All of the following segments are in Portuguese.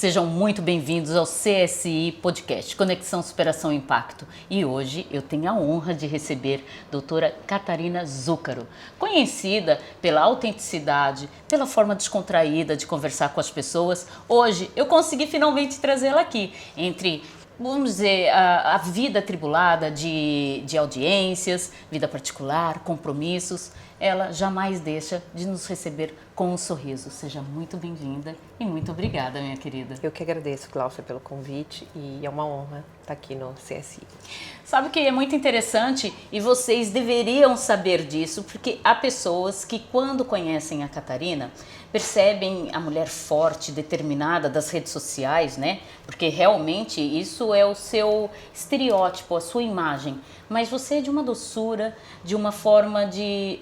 Sejam muito bem-vindos ao CSI Podcast, Conexão Superação Impacto. E hoje eu tenho a honra de receber a doutora Catarina Zúcaro, conhecida pela autenticidade, pela forma descontraída de conversar com as pessoas. Hoje eu consegui finalmente trazê-la aqui, entre, vamos dizer, a vida atribulada de audiências, vida particular, compromissos. Ela jamais deixa de nos receber com um sorriso. Seja muito bem-vinda e muito obrigada, minha querida. Eu que agradeço, Cláudia, pelo convite e é uma honra estar aqui no CSI. Sabe que é muito interessante e vocês deveriam saber disso, porque há pessoas que, quando conhecem a Catarina, percebem a mulher forte, determinada das redes sociais, né? Porque realmente isso é o seu estereótipo, a sua imagem. Mas você é de uma doçura, de uma forma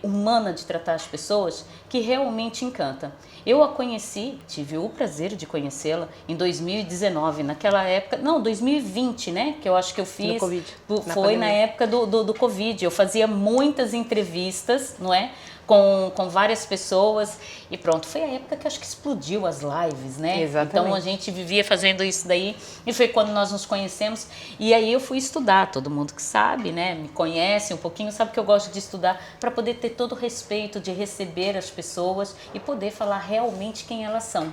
humana de tratar as pessoas que realmente encanta. Eu a conheci, tive o prazer de conhecê-la em 2019, naquela época, não, 2020, né? Que eu acho que eu fiz. No Covid. Foi na época do Covid. Eu fazia muitas entrevistas, não é? Com várias pessoas e pronto, foi a época que acho que explodiu as lives, né? Exatamente. Então a gente vivia fazendo isso daí e foi quando nós nos conhecemos e aí eu fui estudar, todo mundo que sabe, né? Me conhece um pouquinho, sabe que eu gosto de estudar para poder ter todo o respeito de receber as pessoas e poder falar realmente quem elas são.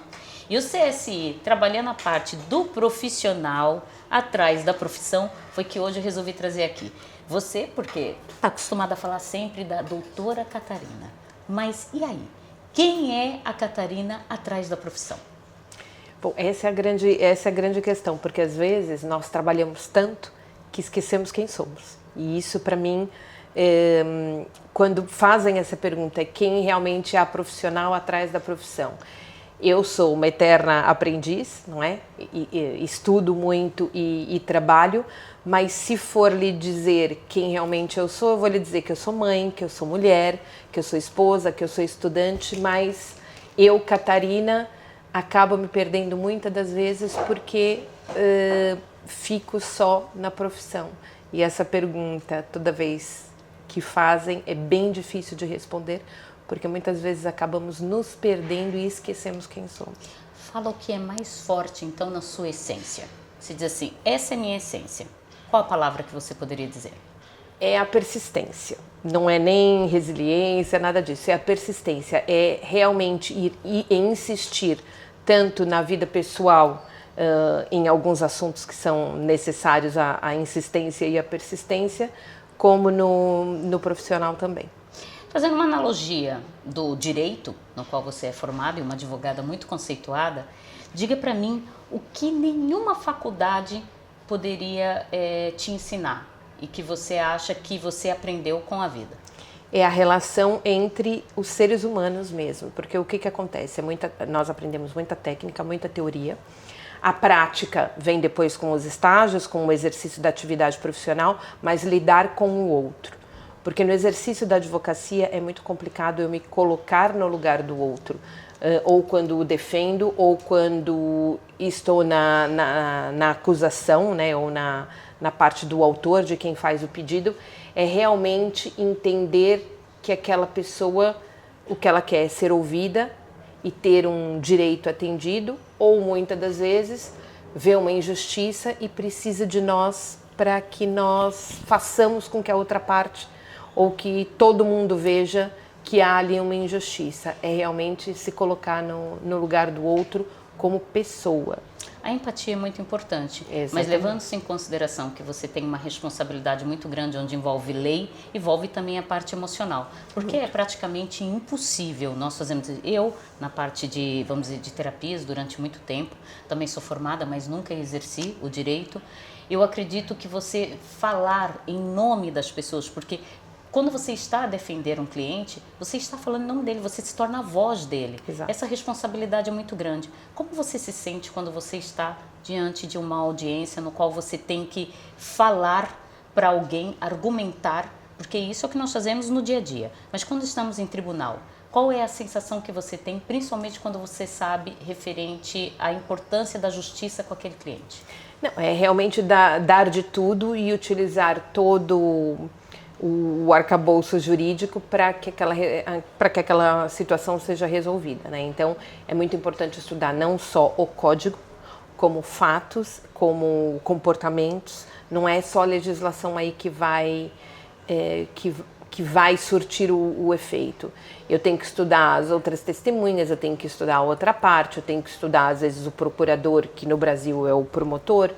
E o CSI, trabalhando a parte do profissional atrás da profissão, foi que hoje eu resolvi trazer aqui. Você, porque está acostumada a falar sempre da doutora Catarina. Mas e aí? Quem é a Catarina atrás da profissão? Bom, essa é a grande questão, porque às vezes nós trabalhamos tanto que esquecemos quem somos. E isso, para mim, quando fazem essa pergunta, quem realmente é a profissional atrás da profissão? Eu sou uma eterna aprendiz, não é? Estudo muito e trabalho, mas se for lhe dizer quem realmente eu sou, eu vou lhe dizer que eu sou mãe, que eu sou mulher, que eu sou esposa, que eu sou estudante, mas eu, Catarina, acabo me perdendo muitas das vezes porque fico só na profissão. E essa pergunta, toda vez que fazem, é bem difícil de responder, porque muitas vezes acabamos nos perdendo e esquecemos quem somos. Fala o que é mais forte, então, na sua essência. Você diz assim, essa é minha essência. Qual a palavra que você poderia dizer? É a persistência. Não é nem resiliência, nada disso. É a persistência. É realmente ir e insistir tanto na vida pessoal, em alguns assuntos que são necessários a insistência e a persistência, como no profissional também. Fazendo uma analogia do direito, no qual você é formada e uma advogada muito conceituada, diga para mim o que nenhuma faculdade poderia te ensinar e que você acha que você aprendeu com a vida. É a relação entre os seres humanos mesmo, porque o que acontece? Nós aprendemos muita técnica, muita teoria. A prática vem depois com os estágios, com o exercício da atividade profissional, mas lidar com o outro. Porque no exercício da advocacia é muito complicado eu me colocar no lugar do outro, ou quando o defendo, ou quando estou na acusação, né, ou na parte do autor, de quem faz o pedido, é realmente entender que aquela pessoa, o que ela quer é ser ouvida e ter um direito atendido, ou muitas das vezes vê uma injustiça e precisa de nós para que nós façamos com que a outra parte ou que todo mundo veja que há ali uma injustiça. É realmente se colocar no lugar do outro como pessoa. A empatia é muito importante, Exatamente. Mas levando-se em consideração que você tem uma responsabilidade muito grande onde envolve lei, envolve também a parte emocional, porque é praticamente impossível nós fazemos. Eu, na parte de, vamos dizer, de terapias durante muito tempo, também sou formada, mas nunca exerci o direito. Eu acredito que você falar em nome das pessoas, porque quando você está a defender um cliente, você está falando em nome dele, você se torna a voz dele. Exato. Essa responsabilidade é muito grande. Como você se sente quando você está diante de uma audiência no qual você tem que falar para alguém, argumentar, porque isso é o que nós fazemos no dia a dia. Mas quando estamos em tribunal, qual é a sensação que você tem, principalmente quando você sabe referente à importância da justiça com aquele cliente? Não, é realmente dar de tudo e utilizar todo o arcabouço jurídico para que aquela situação seja resolvida, né? Então, é muito importante estudar não só o código, como fatos, como comportamentos. Não é só a legislação aí que vai surtir o efeito. Eu tenho que estudar as outras testemunhas, eu tenho que estudar a outra parte, eu tenho que estudar, às vezes, o procurador, que no Brasil é o promotor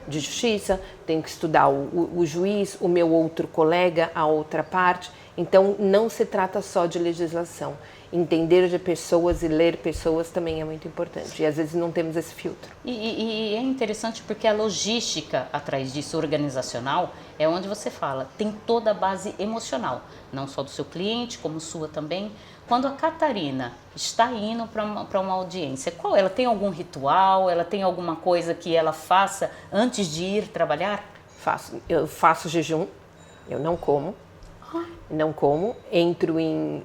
de justiça, tenho que estudar o juiz, o meu outro colega, a outra parte. Então, não se trata só de legislação. Entender de pessoas e ler pessoas também é muito importante. E às vezes não temos esse filtro. E é interessante porque a logística atrás disso, organizacional, é onde você fala, tem toda a base emocional, não só do seu cliente, como sua também. Quando a Catarina está indo para uma audiência, ela tem algum ritual, ela tem alguma coisa que ela faça antes de ir trabalhar? Eu faço jejum, eu não como. Não como, entro em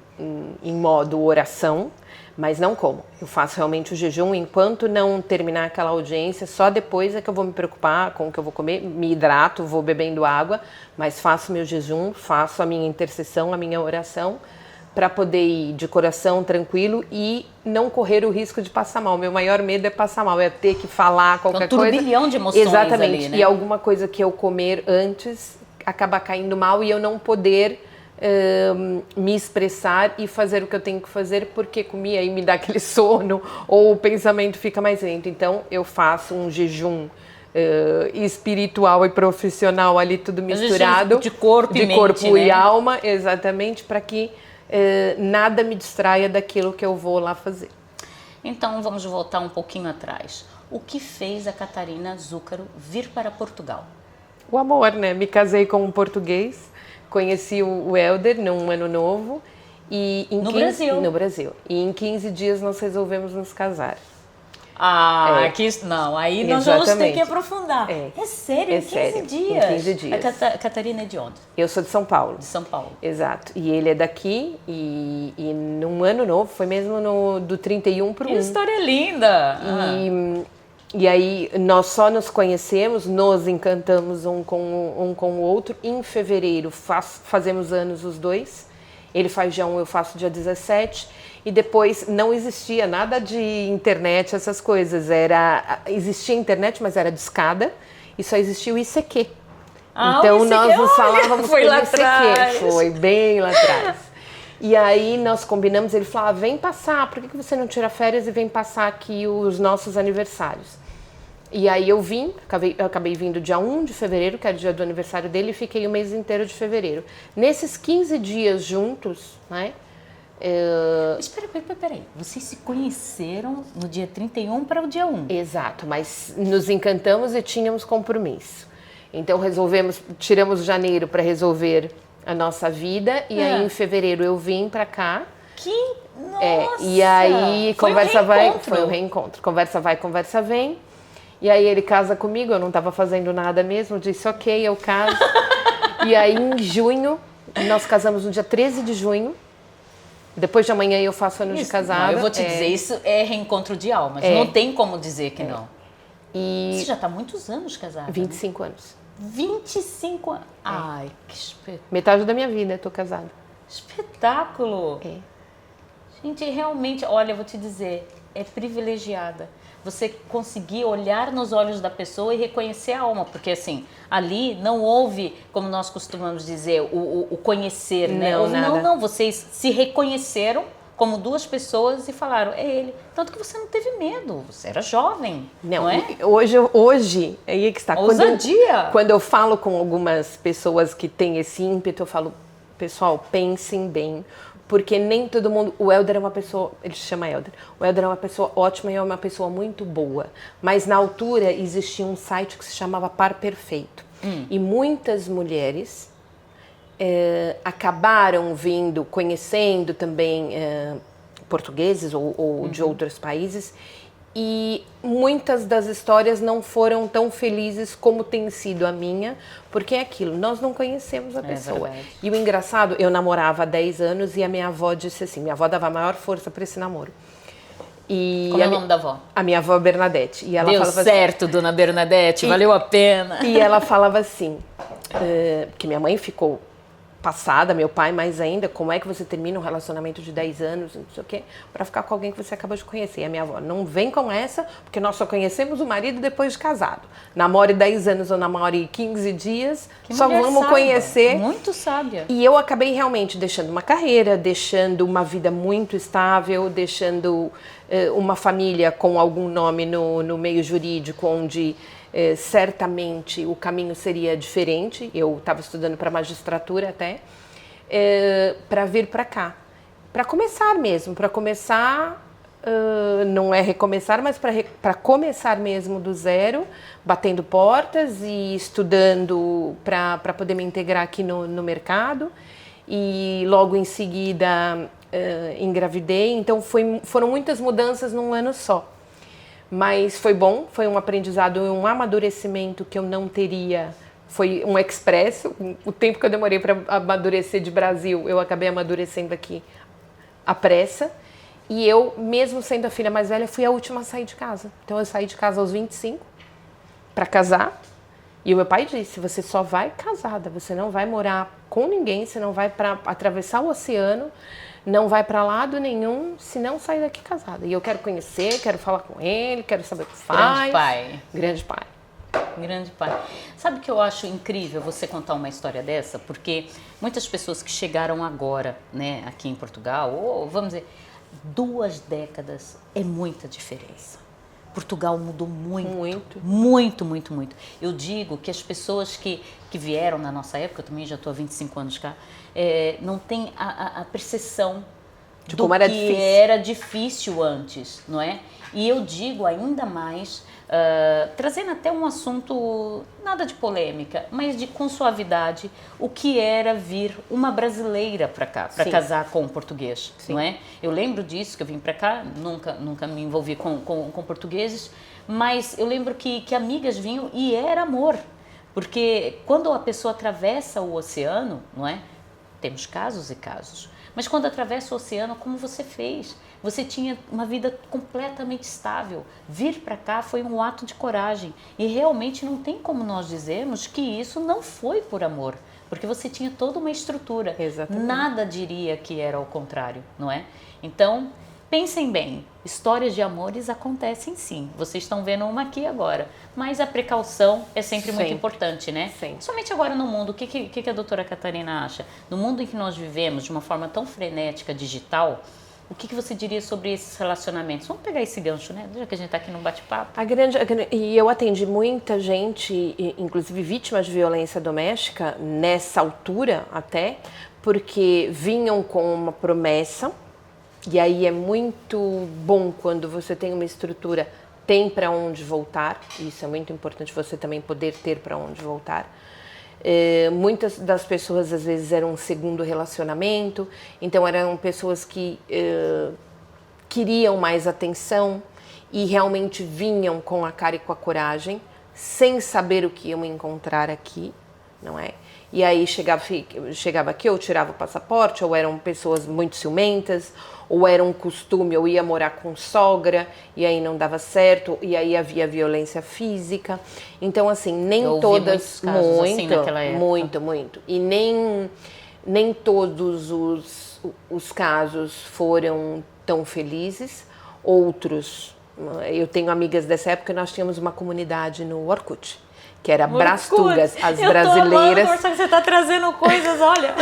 modo oração, mas não como. Eu faço realmente o jejum enquanto não terminar aquela audiência, só depois é que eu vou me preocupar com o que eu vou comer, me hidrato, vou bebendo água, mas faço meu jejum, faço a minha intercessão, a minha oração, para poder ir de coração tranquilo e não correr o risco de passar mal. Meu maior medo é passar mal, é ter que falar qualquer coisa. Um turbilhão de emoções. Exatamente, ali, né? E alguma coisa que eu comer antes acabar caindo mal e eu não poder me expressar e fazer o que eu tenho que fazer porque comi, aí me dá aquele sono ou o pensamento fica mais lento. Então eu faço um jejum espiritual e profissional ali tudo misturado, de corpo e né? alma, exatamente, para que nada me distraia daquilo que eu vou lá fazer. Então vamos voltar um pouquinho atrás. O que fez a Catarina Zúcaro vir para Portugal? O amor, né? Me casei com um português, conheci o Helder num ano novo. E no Brasil? No Brasil. E em 15 dias nós resolvemos nos casar. Não, aí nós vamos ter que aprofundar. É sério? Em 15 dias? Em 15 dias. A Catarina é de onde? Eu sou de São Paulo. De São Paulo. Exato. E ele é daqui e num ano novo, foi mesmo do 31 para o 1. Que história linda! E aí nós só nos conhecemos, nos encantamos um com o outro. Em fevereiro fazemos anos os dois. Ele faz dia 1, eu faço dia 17. E depois não existia nada de internet, essas coisas. Existia internet, mas era discada. E só existia o ICQ. Então nós nos falávamos foi pelo lá ICQ. atrás. Foi bem lá atrás. E aí nós combinamos, ele falou, vem passar, por que você não tira férias e vem passar aqui os nossos aniversários? E aí eu acabei vindo dia 1 de fevereiro, que era o dia do aniversário dele, e fiquei o mês inteiro de fevereiro. Nesses 15 dias juntos, né? Peraí, vocês se conheceram no dia 31 para o dia 1? Exato, mas nos encantamos e tínhamos compromisso. Então tiramos janeiro para resolver a nossa vida, e aí em fevereiro eu vim para cá. Nossa! E aí foi um reencontro. Conversa vai, conversa vem. E aí ele casa comigo, eu não estava fazendo nada mesmo, eu disse ok, eu caso. E aí em junho, nós casamos no dia 13 de junho. Depois de amanhã eu faço anos de casada. Não, eu vou te dizer, isso é reencontro de almas, não tem como dizer que não. E você já está há muitos anos casada? 25 anos. 25 anos? Ai, que espetáculo. Metade da minha vida eu tô casada. Espetáculo! Gente, realmente, olha, eu vou te dizer, é privilegiada. Você conseguir olhar nos olhos da pessoa e reconhecer a alma, porque assim, ali não houve, como nós costumamos dizer, o conhecer, né? Não, vocês se reconheceram como duas pessoas e falaram, é ele. Tanto que você não teve medo, você era jovem, não é? Hoje, aí que está. Ousadia! Quando eu falo com algumas pessoas que têm esse ímpeto, eu falo, pessoal, pensem bem, porque nem todo mundo... O Helder é uma pessoa... Ele se chama Helder. O Helder é uma pessoa ótima e é uma pessoa muito boa. Mas na altura existia um site que se chamava Par Perfeito. E muitas mulheres acabaram conhecendo também portugueses ou de outros países. E muitas das histórias não foram tão felizes como tem sido a minha, porque é aquilo, nós não conhecemos a pessoa. Verdade. E o engraçado, eu namorava há 10 anos e a minha avó disse assim, minha avó dava a maior força para esse namoro. Como é o nome da avó? A minha avó Bernadette. E ela Deu falava certo, assim, dona Bernadette, valeu a pena. E ela falava assim, que minha mãe ficou passada, meu pai mais ainda, como é que você termina um relacionamento de 10 anos, não sei o quê, para ficar com alguém que você acabou de conhecer. E a minha avó, não vem com essa, porque nós só conhecemos o marido depois de casado. Namore 10 anos ou namore 15 dias, Que só mulher vamos sábia, conhecer. muito sábia. E eu acabei realmente deixando uma carreira, deixando uma vida muito estável, deixando uma família com algum nome no meio jurídico, onde certamente o caminho seria diferente. Eu estava estudando para magistratura até, para vir para cá. Para começar mesmo, para começar, não é recomeçar, mas para começar mesmo do zero, batendo portas e estudando para poder me integrar aqui no mercado. E logo em seguida engravidei, então foram muitas mudanças num ano só. Mas foi bom, foi um aprendizado, um amadurecimento que eu não teria, foi um expresso. O tempo que eu demorei para amadurecer de Brasil, eu acabei amadurecendo aqui à pressa. E eu, mesmo sendo a filha mais velha, fui a última a sair de casa. Então eu saí de casa aos 25 para casar. E o meu pai disse, você só vai casada, você não vai morar com ninguém, você não vai para atravessar o oceano, não vai para lado nenhum se não sair daqui casada. E eu quero conhecer, quero falar com ele, quero saber o que faz. Grande pai. Grande pai. Grande pai. Sabe que eu acho incrível você contar uma história dessa? Porque muitas pessoas que chegaram agora, né, aqui em Portugal, ou vamos dizer, 2 décadas é muita diferença. Portugal mudou muito. Eu digo que as pessoas que vieram na nossa época, eu também já estou há 25 anos cá, não têm a percepção de do como era que difícil. era difícil antes, não é? E eu digo ainda mais, trazendo até um assunto, nada de polêmica, mas com suavidade, o que era vir uma brasileira para cá, para casar com um português, Sim. não é? Eu lembro disso, que eu vim para cá, nunca me envolvi com portugueses, mas eu lembro que amigas vinham e era amor, porque quando a pessoa atravessa o oceano, não é? Temos casos e casos, mas quando atravessa o oceano, como você fez? Você tinha uma vida completamente estável. Vir para cá foi um ato de coragem. E realmente não tem como nós dizermos que isso não foi por amor. Porque você tinha toda uma estrutura. Exatamente. Nada diria que era ao contrário, não é? Então, pensem bem. Histórias de amores acontecem sim. Vocês estão vendo uma aqui agora. Mas a precaução é sempre muito importante, né? Sempre. Somente agora no mundo. O que a doutora Catarina acha? No mundo em que nós vivemos, de uma forma tão frenética, digital, o que você diria sobre esses relacionamentos? Vamos pegar esse gancho, né? Já que a gente está aqui no bate-papo. E eu atendi muita gente, inclusive vítimas de violência doméstica, nessa altura até, porque vinham com uma promessa, e aí é muito bom quando você tem uma estrutura, tem para onde voltar, isso é muito importante, você também poder ter para onde voltar. Muitas das pessoas às vezes eram um segundo relacionamento, então eram pessoas que queriam mais atenção e realmente vinham com a cara e com a coragem, sem saber o que iam encontrar aqui, não é? E aí chegava aqui, ou tirava o passaporte, ou eram pessoas muito ciumentas, ou era um costume, eu ia morar com sogra, e aí não dava certo, e aí havia violência física. Então, assim, nem eu todas... ouvi muitos casos assim naquela época. Muito. E nem todos os casos foram tão felizes, outros... Eu tenho amigas dessa época, nós tínhamos uma comunidade no Orkut, que era Brastugas, as brasileiras... Eu tô amando, você tá trazendo coisas, olha...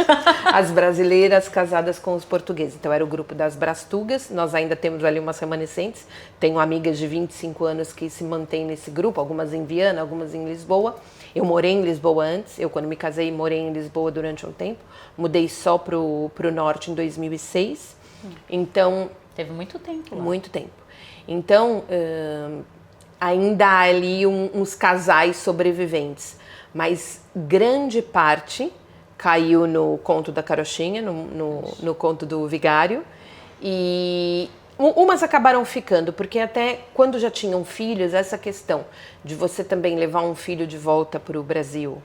As brasileiras casadas com os portugueses. Então era o grupo das Brastugas, nós ainda temos ali umas remanescentes. Tenho amigas de 25 anos que se mantêm nesse grupo, algumas em Viana, algumas em Lisboa. Eu morei em Lisboa antes, eu quando me casei morei em Lisboa durante um tempo. Mudei só pro norte em 2006, então... Teve muito tempo lá. Muito tempo. Então... ainda há ali uns casais sobreviventes, mas grande parte caiu no conto da carochinha, no conto do vigário, e umas acabaram ficando, porque até quando já tinham filhos, essa questão de você também levar um filho de volta para o Brasil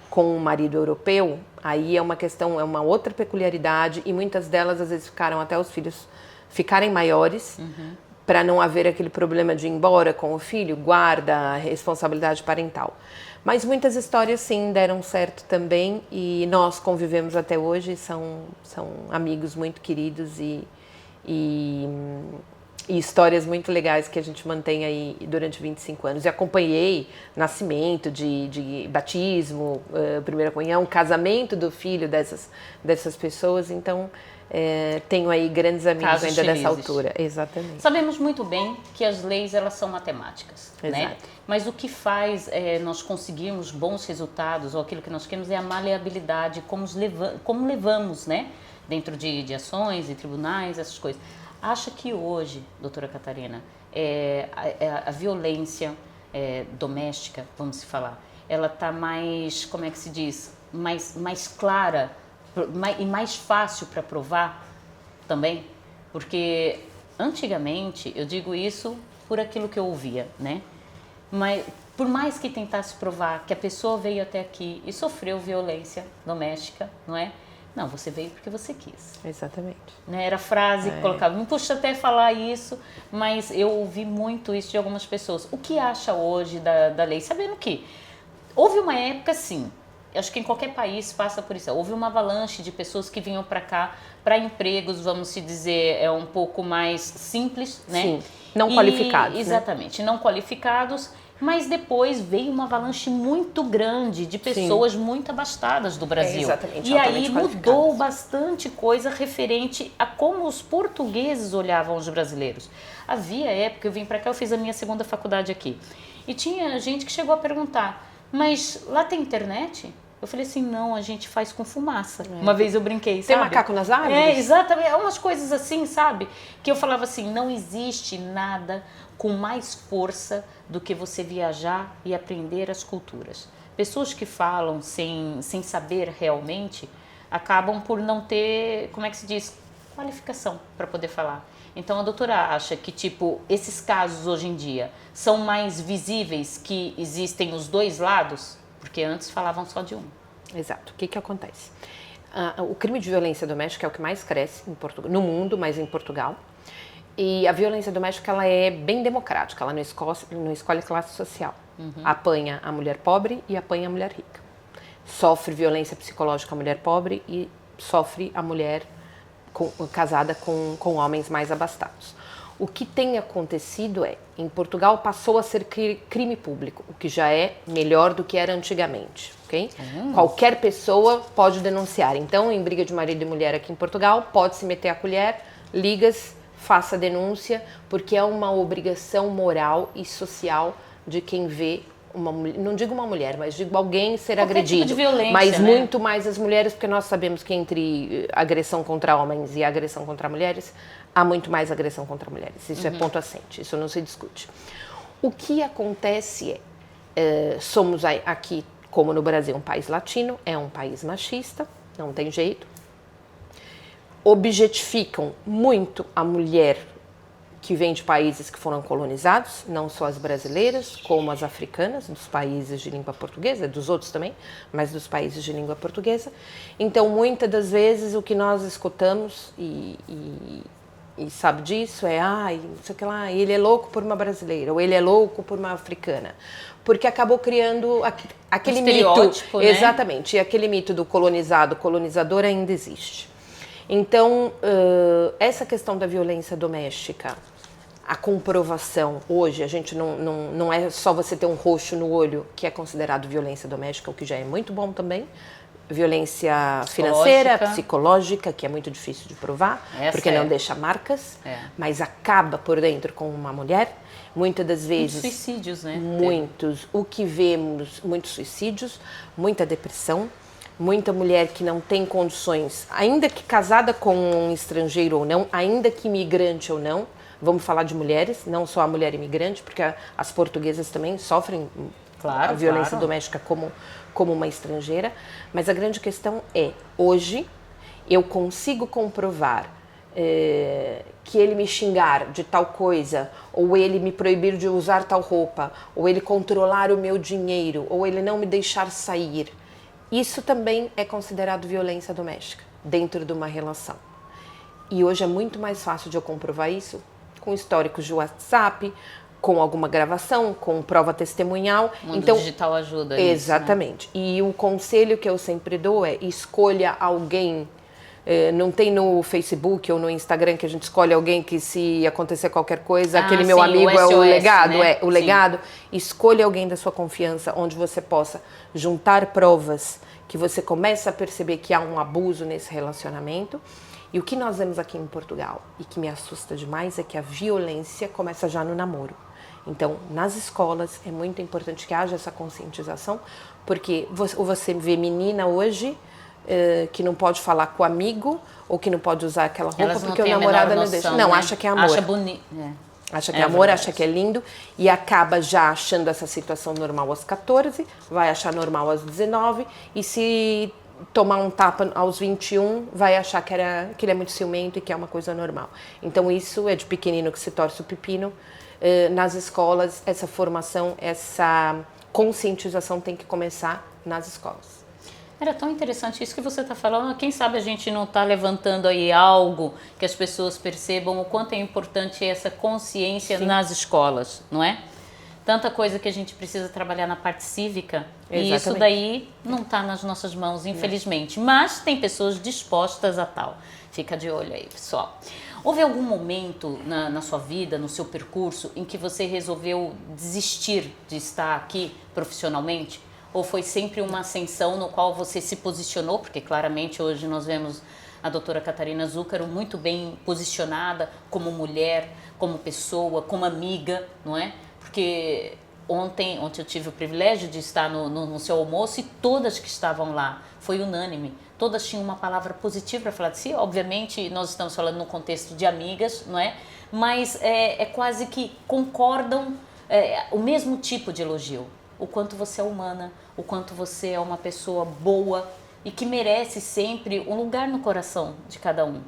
com um marido europeu, aí é uma questão, é uma outra peculiaridade, e muitas delas às vezes ficaram até os filhos ficarem maiores, para não haver aquele problema de ir embora com o filho, guarda, a responsabilidade parental. Mas muitas histórias sim deram certo também e nós convivemos até hoje, são amigos muito queridos e histórias muito legais que a gente mantém aí durante 25 anos. E acompanhei nascimento, de batismo, primeira comunhão, casamento do filho dessas pessoas, então tenho aí grandes amigos Casos ainda felizes. dessa altura. Exatamente. Sabemos muito bem que as leis elas são matemáticas, né? Exato. Mas o que faz nós conseguirmos bons resultados ou aquilo que nós queremos é a maleabilidade, como levamos, né? Dentro de ações e tribunais, essas coisas. Acha que hoje, doutora Catarina, a violência doméstica, vamos se falar, ela está mais, como é que se diz, mais clara e mais fácil para provar também? Porque antigamente, eu digo isso por aquilo que eu ouvia, né? Mas por mais que tentasse provar que a pessoa veio até aqui e sofreu violência doméstica, não é? Não, você veio porque você quis. Exatamente. Né? Era a frase que colocava. Não puxa até falar isso, mas eu ouvi muito isso de algumas pessoas. O que acha hoje da lei? Sabendo que houve uma época, sim, acho que em qualquer país passa por isso. Houve uma avalanche de pessoas que vinham para cá para empregos, vamos se dizer, um pouco mais simples, né? Sim, não qualificados. Exatamente, não qualificados. Mas depois veio uma avalanche muito grande de pessoas muito abastadas do Brasil. Exatamente, e aí mudou bastante coisa referente a como os portugueses olhavam os brasileiros. Havia época, eu vim para cá, eu fiz a minha segunda faculdade aqui. E tinha gente que chegou a perguntar, mas lá tem internet? Eu falei assim, não, a gente faz com fumaça. Uma vez eu brinquei, sabe? Tem macaco nas árvores? Exatamente. Umas coisas assim, sabe? Que eu falava assim, não existe nada com mais força do que você viajar e aprender as culturas. Pessoas que falam sem saber realmente, acabam por não ter, como é que se diz, qualificação para poder falar. Então a doutora acha que, tipo, esses casos hoje em dia são mais visíveis, que existem os dois lados? Porque antes falavam só de um. Exato. O que acontece? O crime de violência doméstica é o que mais cresce no mundo, mas em Portugal. E a violência doméstica ela é bem democrática, ela não escolhe classe social. Apanha a mulher pobre e apanha a mulher rica. Sofre violência psicológica a mulher pobre e sofre a mulher casada com homens mais abastados. O que tem acontecido em Portugal passou a ser crime público, o que já é melhor do que era antigamente, ok? Qualquer pessoa pode denunciar. Então, em briga de marido e mulher aqui em Portugal, pode se meter a colher, ligas, faça a denúncia, porque é uma obrigação moral e social de quem vê uma mulher, não digo uma mulher, mas digo alguém ser qualquer agredido, tipo de violência, mas né? muito mais as mulheres, porque nós sabemos que entre agressão contra homens e agressão contra mulheres, há muito mais agressão contra mulheres. Isso é ponto assente, isso não se discute. O que acontece somos aqui, como no Brasil, um país latino, é um país machista, não tem jeito. Objetificam muito a mulher que vem de países que foram colonizados, não só as brasileiras, como as africanas, dos países de língua portuguesa, dos outros também, mas dos países de língua portuguesa. Então, muitas das vezes, o que nós escutamos, e sabe disso, não sei o que lá, ele é louco por uma brasileira, ou ele é louco por uma africana. Porque acabou criando aquele mito. Né? Exatamente, e aquele mito do colonizador ainda existe. Então, essa questão da violência doméstica, a comprovação, hoje a gente não é só você ter um roxo no olho que é considerado violência doméstica, o que já é muito bom também. Violência financeira, psicológica, que é muito difícil de provar, porque não deixa marcas, mas acaba por dentro com uma mulher. Muitas das vezes... Muitos suicídios, né? Muitos. O que vemos, muitos suicídios, muita depressão. Muita mulher que não tem condições, ainda que casada com um estrangeiro ou não, ainda que imigrante ou não, vamos falar de mulheres, não só a mulher imigrante, porque as portuguesas também sofrem a violência doméstica como uma estrangeira, mas a grande questão hoje eu consigo comprovar que ele me xingar de tal coisa, ou ele me proibir de usar tal roupa, ou ele controlar o meu dinheiro, ou ele não me deixar sair. Isso também é considerado violência doméstica dentro de uma relação. E hoje é muito mais fácil de eu comprovar isso com históricos de WhatsApp, com alguma gravação, com prova testemunhal. O mundo digital ajuda nisso, exatamente. Né? E o conselho que eu sempre dou é escolha alguém. Não tem no Facebook ou no Instagram que a gente escolhe alguém que, se acontecer qualquer coisa, aquele meu amigo é o legado, né? O legado. Escolha alguém da sua confiança, onde você possa juntar provas, que você começa a perceber que há um abuso nesse relacionamento. E o que nós vemos aqui em Portugal, e que me assusta demais, é que a violência começa já no namoro. Então, nas escolas, é muito importante que haja essa conscientização, porque você vê menina hoje que não pode falar com o amigo, ou que não pode usar aquela roupa porque o namorado não deixa. Não, né? acha que é amor. Acha bonito. Acha que é amor, acha que é lindo, e acaba já achando essa situação normal aos 14, vai achar normal aos 19, e se tomar um tapa aos 21, vai achar que ele é muito ciumento e que é uma coisa normal. Então isso é de pequenino que se torce o pepino. Nas escolas, essa formação, essa conscientização tem que começar nas escolas. Era tão interessante isso que você está falando. Quem sabe a gente não está levantando aí algo que as pessoas percebam o quanto é importante essa consciência nas escolas, não é? Tanta coisa que a gente precisa trabalhar na parte cívica. Exatamente. E isso daí não está nas nossas mãos, infelizmente. Mas tem pessoas dispostas a tal. Fica de olho aí, pessoal. Houve algum momento na sua vida, no seu percurso, em que você resolveu desistir de estar aqui profissionalmente? Ou foi sempre uma ascensão no qual você se posicionou? Porque claramente hoje nós vemos a doutora Catarina Zúcaro muito bem posicionada como mulher, como pessoa, como amiga, não é? Porque ontem eu tive o privilégio de estar no seu almoço e todas que estavam lá, foi unânime, todas tinham uma palavra positiva para falar de si. Obviamente nós estamos falando no contexto de amigas, não é? Mas é quase que concordam o mesmo tipo de elogio. O quanto você é humana, o quanto você é uma pessoa boa e que merece sempre um lugar no coração de cada um.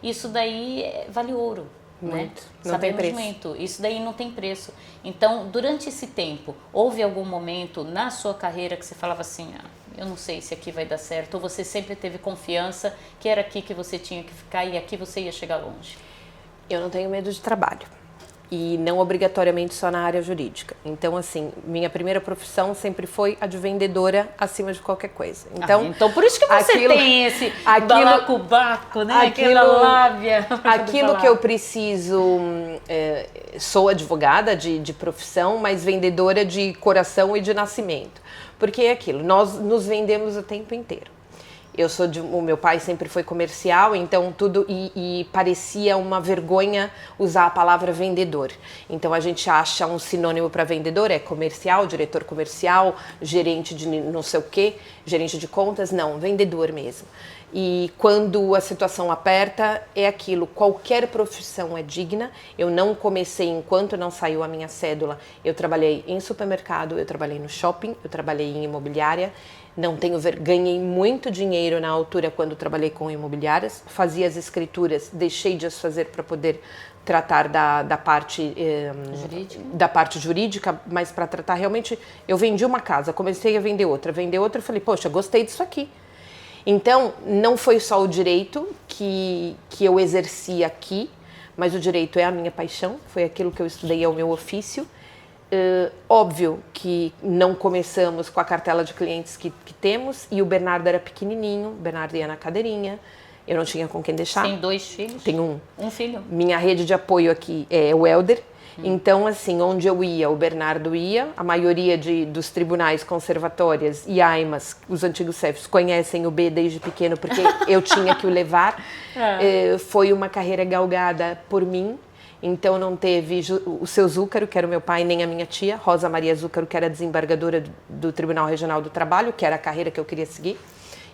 Isso daí vale ouro. Muito. Né? Não tem preço. Muito. Isso daí não tem preço. Então, durante esse tempo, houve algum momento na sua carreira que você falava assim, eu não sei se aqui vai dar certo, ou você sempre teve confiança que era aqui que você tinha que ficar e aqui você ia chegar longe? Eu não tenho medo de trabalho. E não obrigatoriamente só na área jurídica. Então, assim, minha primeira profissão sempre foi a de vendedora acima de qualquer coisa. Então por isso que você tem esse balacobaco, né? Aquela lábia. Aquilo que eu preciso... sou advogada de profissão, mas vendedora de coração e de nascimento. Porque é aquilo, nós nos vendemos o tempo inteiro. O meu pai sempre foi comercial, então tudo, e parecia uma vergonha usar a palavra vendedor. Então a gente acha um sinônimo para vendedor, é comercial, diretor comercial, gerente de não sei o quê, gerente de contas, não, vendedor mesmo. E quando a situação aperta, é aquilo, qualquer profissão é digna. Eu não comecei enquanto não saiu a minha cédula, eu trabalhei em supermercado, eu trabalhei no shopping, eu trabalhei em imobiliária. Não tenho ganhei muito dinheiro na altura quando trabalhei com imobiliárias, fazia as escrituras, deixei de as fazer para poder tratar da parte jurídica, mas para tratar realmente, eu vendi uma casa, comecei a vender outra, falei, poxa, gostei disso aqui. Então, não foi só o direito que eu exerci aqui, mas o direito é a minha paixão, foi aquilo que eu estudei, é o meu ofício. Óbvio que não começamos com a cartela de clientes que temos, e o Bernardo era pequenininho, o Bernardo ia na cadeirinha, eu não tinha com quem deixar. Tem 2 filhos? Tenho um filho. Minha rede de apoio aqui é o Helder. Então, assim, onde eu ia, o Bernardo ia, a maioria dos tribunais, conservatórias e AIMAs, os antigos CEFs, conhecem o B desde pequeno, porque eu tinha que o levar. Foi uma carreira galgada por mim. Então não teve o seu Zúcaro, que era o meu pai, nem a minha tia, Rosa Maria Zúcaro, que era desembargadora do Tribunal Regional do Trabalho, que era a carreira que eu queria seguir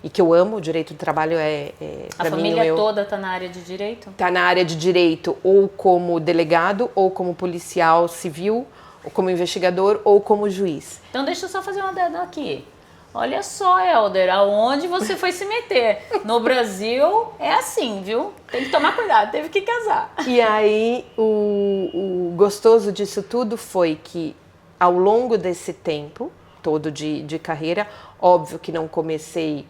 e que eu amo. O direito do trabalho para mim, a família toda está na área de direito? Está na área de direito, ou como delegado, ou como policial civil, ou como investigador, ou como juiz. Então deixa eu só fazer uma adendo aqui. Olha só, Helder, aonde você foi se meter? No Brasil é assim, viu? Tem que tomar cuidado, teve que casar. E aí, o gostoso disso tudo foi que, ao longo desse tempo todo de carreira, óbvio que não comecei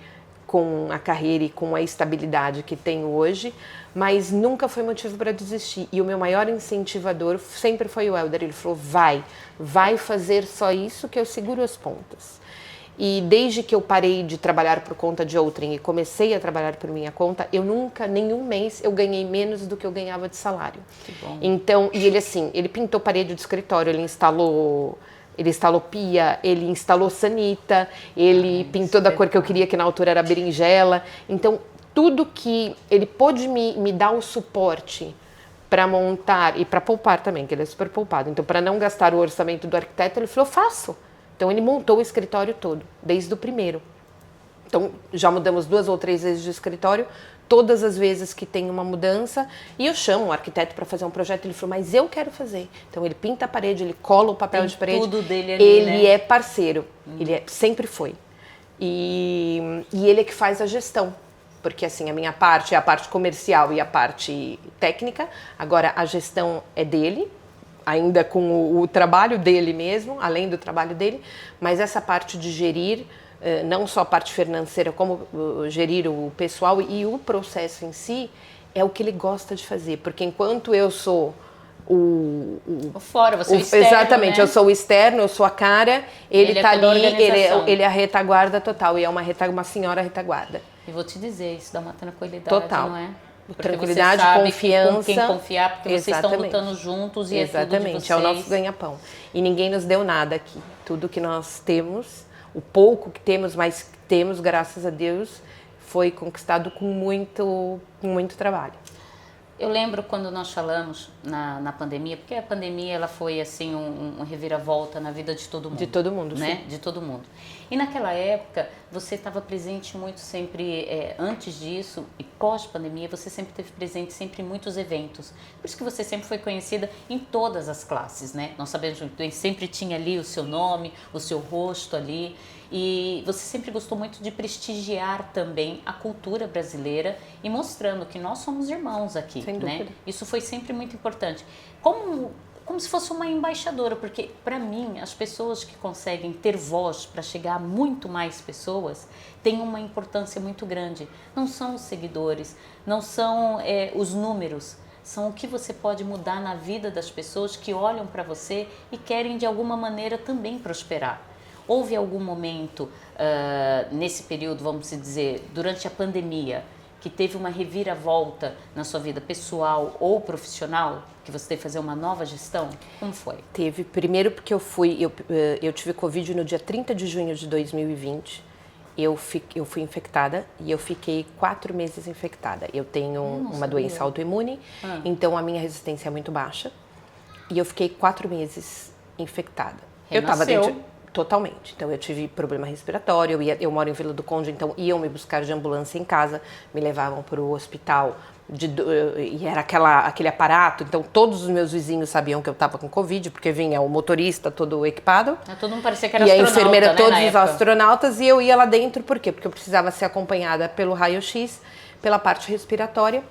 com a carreira e com a estabilidade que tenho hoje, mas nunca foi motivo para desistir. E o meu maior incentivador sempre foi o Helder. Ele falou, vai fazer só isso que eu seguro as pontas. E desde que eu parei de trabalhar por conta de outrem e comecei a trabalhar por minha conta, eu nunca, nenhum mês, eu ganhei menos do que eu ganhava de salário. Que bom. Então, e ele assim, ele pintou parede do escritório, ele instalou pia, ele instalou sanita, ele pintou da cor que eu queria, que na altura era berinjela. Então, tudo que ele pôde me dar o suporte para montar e para poupar também, que ele é super poupado. Então, para não gastar o orçamento do arquiteto, ele falou, faço. Então, ele montou o escritório todo, desde o primeiro. Então, já mudamos 2 ou 3 vezes de escritório, todas as vezes que tem uma mudança, e eu chamo o arquiteto para fazer um projeto, ele falou, mas eu quero fazer. Então, ele pinta a parede, ele cola o papel de parede. Tudo dele ali, ele né? é parceiro, sempre foi. E ele é que faz a gestão. Porque, assim, a minha parte é a parte comercial e a parte técnica. Agora, a gestão é dele, ainda com o trabalho dele mesmo, além do trabalho dele, mas essa parte de gerir, não só a parte financeira, como gerir o pessoal e o processo em si, é o que ele gosta de fazer, porque enquanto eu sou o fora, você é o externo, exatamente, né? Eu sou o externo, eu sou a cara, ele tá ali, ele é a retaguarda total, e é uma senhora retaguarda. E vou te dizer, isso dá uma tranquilidade, Total. não é? Porque Tranquilidade, você sabe confiança. com quem confiar, porque vocês estão Exatamente. lutando juntos e é tudo de Exatamente, vocês. é o nosso ganha-pão. E ninguém nos deu nada aqui. Tudo que nós temos, o pouco que temos, mas que temos, graças a Deus, foi conquistado com muito trabalho. Eu lembro quando nós falamos na pandemia, porque a pandemia ela foi assim um reviravolta na vida de todo mundo. De todo mundo, né? sim. De todo mundo. E naquela época, você estava presente muito sempre, antes disso e pós-pandemia, você sempre esteve presente sempre em muitos eventos. Por isso que você sempre foi conhecida em todas as classes, né? Nós sabemos que sempre tinha ali o seu nome, o seu rosto ali. E você sempre gostou muito de prestigiar também a cultura brasileira e mostrando que nós somos irmãos aqui, Sem né? dúvida. Isso foi sempre muito importante. Como se fosse uma embaixadora, porque para mim as pessoas que conseguem ter voz para chegar a muito mais pessoas têm uma importância muito grande. Não são os seguidores, não são os números, são o que você pode mudar na vida das pessoas que olham para você e querem de alguma maneira também prosperar. Houve algum momento nesse período, vamos dizer, durante a pandemia, que teve uma reviravolta na sua vida pessoal ou profissional, que você teve que fazer uma nova gestão? Como foi? Teve, primeiro porque eu tive Covid no dia 30 de junho de 2020, eu fui infectada e eu fiquei 4 meses infectada. Eu tenho uma doença autoimune, então a minha resistência é muito baixa, e eu fiquei 4 meses infectada. Eu estava dentro... Totalmente. Então, eu tive problema respiratório, eu moro em Vila do Conde, então iam me buscar de ambulância em casa, me levavam para o hospital, e era aquele aparato, então todos os meus vizinhos sabiam que eu estava com Covid, porque vinha o motorista todo equipado. Todo mundo parecia que era astronauta, astronauta, e a enfermeira, né, todos os astronautas, e eu ia lá dentro, por quê? Porque eu precisava ser acompanhada pelo raio-x, pela parte respiratória.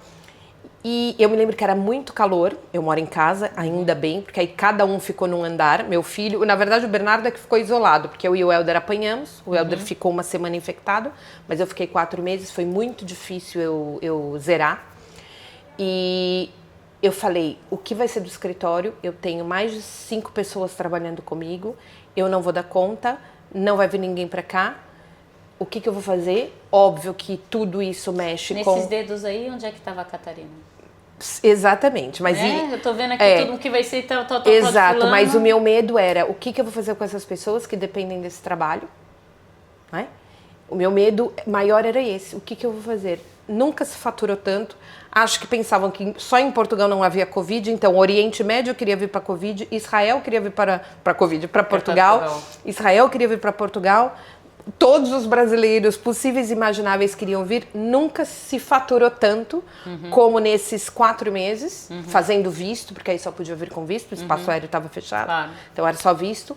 E eu me lembro que era muito calor, eu moro em casa, ainda bem, porque aí cada um ficou num andar, meu filho, na verdade o Bernardo é que ficou isolado, porque eu e o Helder apanhamos, o Helder ficou uma semana infectado, mas eu fiquei 4 meses, foi muito difícil eu zerar. E eu falei, o que vai ser do escritório? Eu tenho mais de 5 pessoas trabalhando comigo, eu não vou dar conta, não vai vir ninguém pra cá. O que eu vou fazer? Óbvio que tudo isso mexe com... Nesses dedos aí, onde é que estava a Catarina? Exatamente, mas... Eu tô vendo aqui tudo que vai ser... Exato, mas o meu medo era, o que eu vou fazer com essas pessoas que dependem desse trabalho? Não é? O meu medo maior era esse, o que eu vou fazer? Nunca se faturou tanto, acho que pensavam que só em Portugal não havia Covid, então o Oriente Médio queria vir para Covid, Israel queria vir para Portugal, Israel queria vir para Portugal... Todos os brasileiros possíveis e imagináveis queriam vir, nunca se faturou tanto como nesses 4 meses, fazendo visto, porque aí só podia vir com visto, o espaço aéreo estava fechado, então era só visto.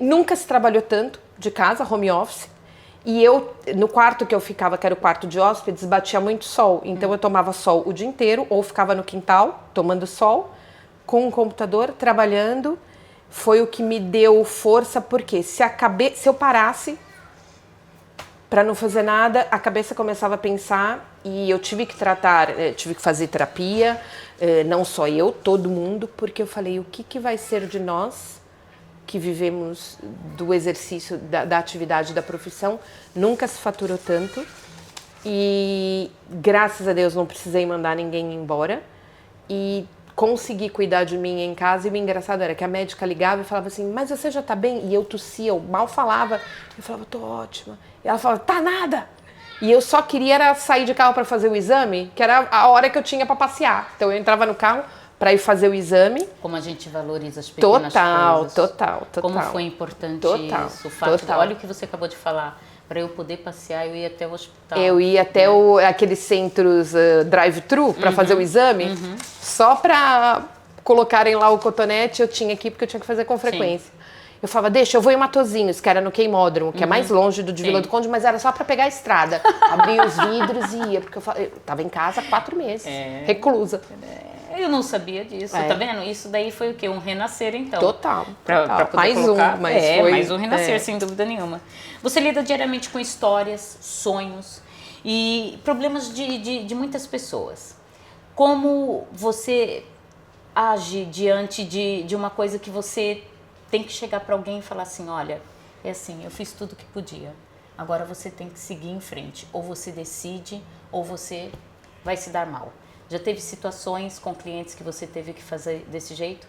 Nunca se trabalhou tanto de casa, home office, e eu, no quarto que eu ficava, que era o quarto de hóspedes, batia muito sol, então eu tomava sol o dia inteiro, ou ficava no quintal, tomando sol, com um computador, trabalhando. Foi o que me deu força, porque se eu parasse, para não fazer nada, a cabeça começava a pensar e eu tive que tive que fazer terapia, não só eu, todo mundo, porque eu falei, o que vai ser de nós que vivemos do exercício, da atividade, da profissão? Nunca se faturou tanto e graças a Deus não precisei mandar ninguém embora e consegui cuidar de mim em casa. E o engraçado era que a médica ligava e falava assim, mas você já tá bem? E eu tossia, eu mal falava. Eu falava, tô ótima. E ela falava, tá nada. E eu só queria era sair de carro para fazer o exame, que era a hora que eu tinha para passear. Então eu entrava no carro para ir fazer o exame. Como a gente valoriza as pequenas coisas. Total. Como foi importante isso. O fato olha o que você acabou de falar. Para eu poder passear, eu ia até o hospital. Eu ia até aqueles centros drive-thru para fazer o exame, só para colocarem lá o cotonete, eu tinha aqui porque eu tinha que fazer com frequência. Sim. Eu falava, deixa, eu vou em Matosinhos, que era no Queimódromo, que é mais longe de Vila do Conde, mas era só para pegar a estrada. Abria os vidros e ia, porque eu tava em casa há 4 meses, reclusa. Eu não sabia disso, tá vendo? Isso daí foi o quê? Um renascer, então. Total. Pra poder mais colocar. Foi... mais um renascer, sem dúvida nenhuma. Você lida diariamente com histórias, sonhos e problemas de muitas pessoas. Como você age diante de uma coisa que você tem que chegar para alguém e falar assim, olha, é assim, eu fiz tudo o que podia. Agora você tem que seguir em frente. Ou você decide, ou você vai se dar mal. Já teve situações com clientes que você teve que fazer desse jeito?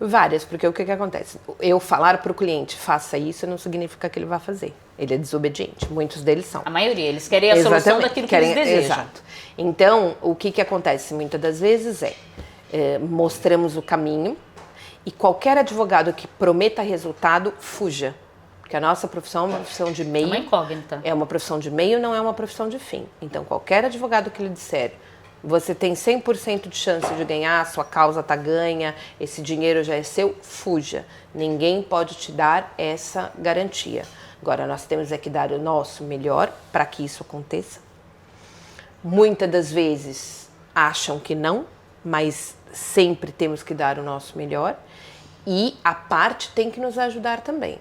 Várias, porque o que acontece? Eu falar para o cliente, faça isso, não significa que ele vai fazer. Ele é desobediente, muitos deles são. A maioria, eles querem a solução daquilo que eles desejam. Exato. Então, o que acontece muitas das vezes mostramos o caminho e qualquer advogado que prometa resultado, fuja. Porque a nossa profissão é uma profissão de meio. É uma incógnita. É uma profissão de meio, não é uma profissão de fim. Então, qualquer advogado que lhe disser, você tem 100% de chance de ganhar, sua causa está ganha, esse dinheiro já é seu, fuja. Ninguém pode te dar essa garantia. Agora, nós temos que dar o nosso melhor para que isso aconteça. Muitas das vezes acham que não, mas sempre temos que dar o nosso melhor. E a parte tem que nos ajudar também.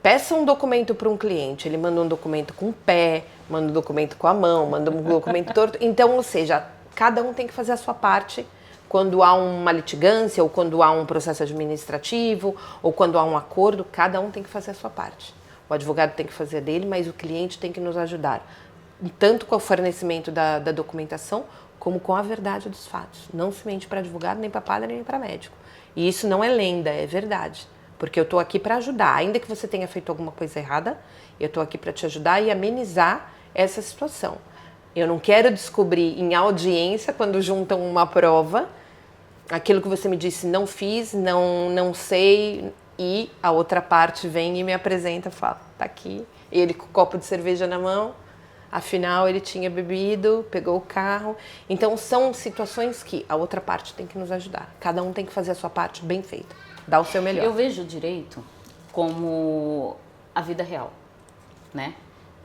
Peça um documento para um cliente, ele manda um documento com o pé, manda um documento com a mão, manda um documento torto. Então, ou seja, cada um tem que fazer a sua parte quando há uma litigância, ou quando há um processo administrativo, ou quando há um acordo, cada um tem que fazer a sua parte. O advogado tem que fazer dele, mas o cliente tem que nos ajudar, tanto com o fornecimento da documentação, como com a verdade dos fatos. Não se mente para advogado, nem para padre, nem para médico. E isso não é lenda, é verdade. Porque eu estou aqui para ajudar. Ainda que você tenha feito alguma coisa errada, eu estou aqui para te ajudar e amenizar essa situação. Eu não quero descobrir em audiência, quando juntam uma prova, aquilo que você me disse, não fiz, não sei, e a outra parte vem e me apresenta, fala, tá aqui. Ele com o copo de cerveja na mão, afinal ele tinha bebido, pegou o carro. Então são situações que a outra parte tem que nos ajudar. Cada um tem que fazer a sua parte bem feita, dar o seu melhor. Eu vejo o direito como a vida real, né?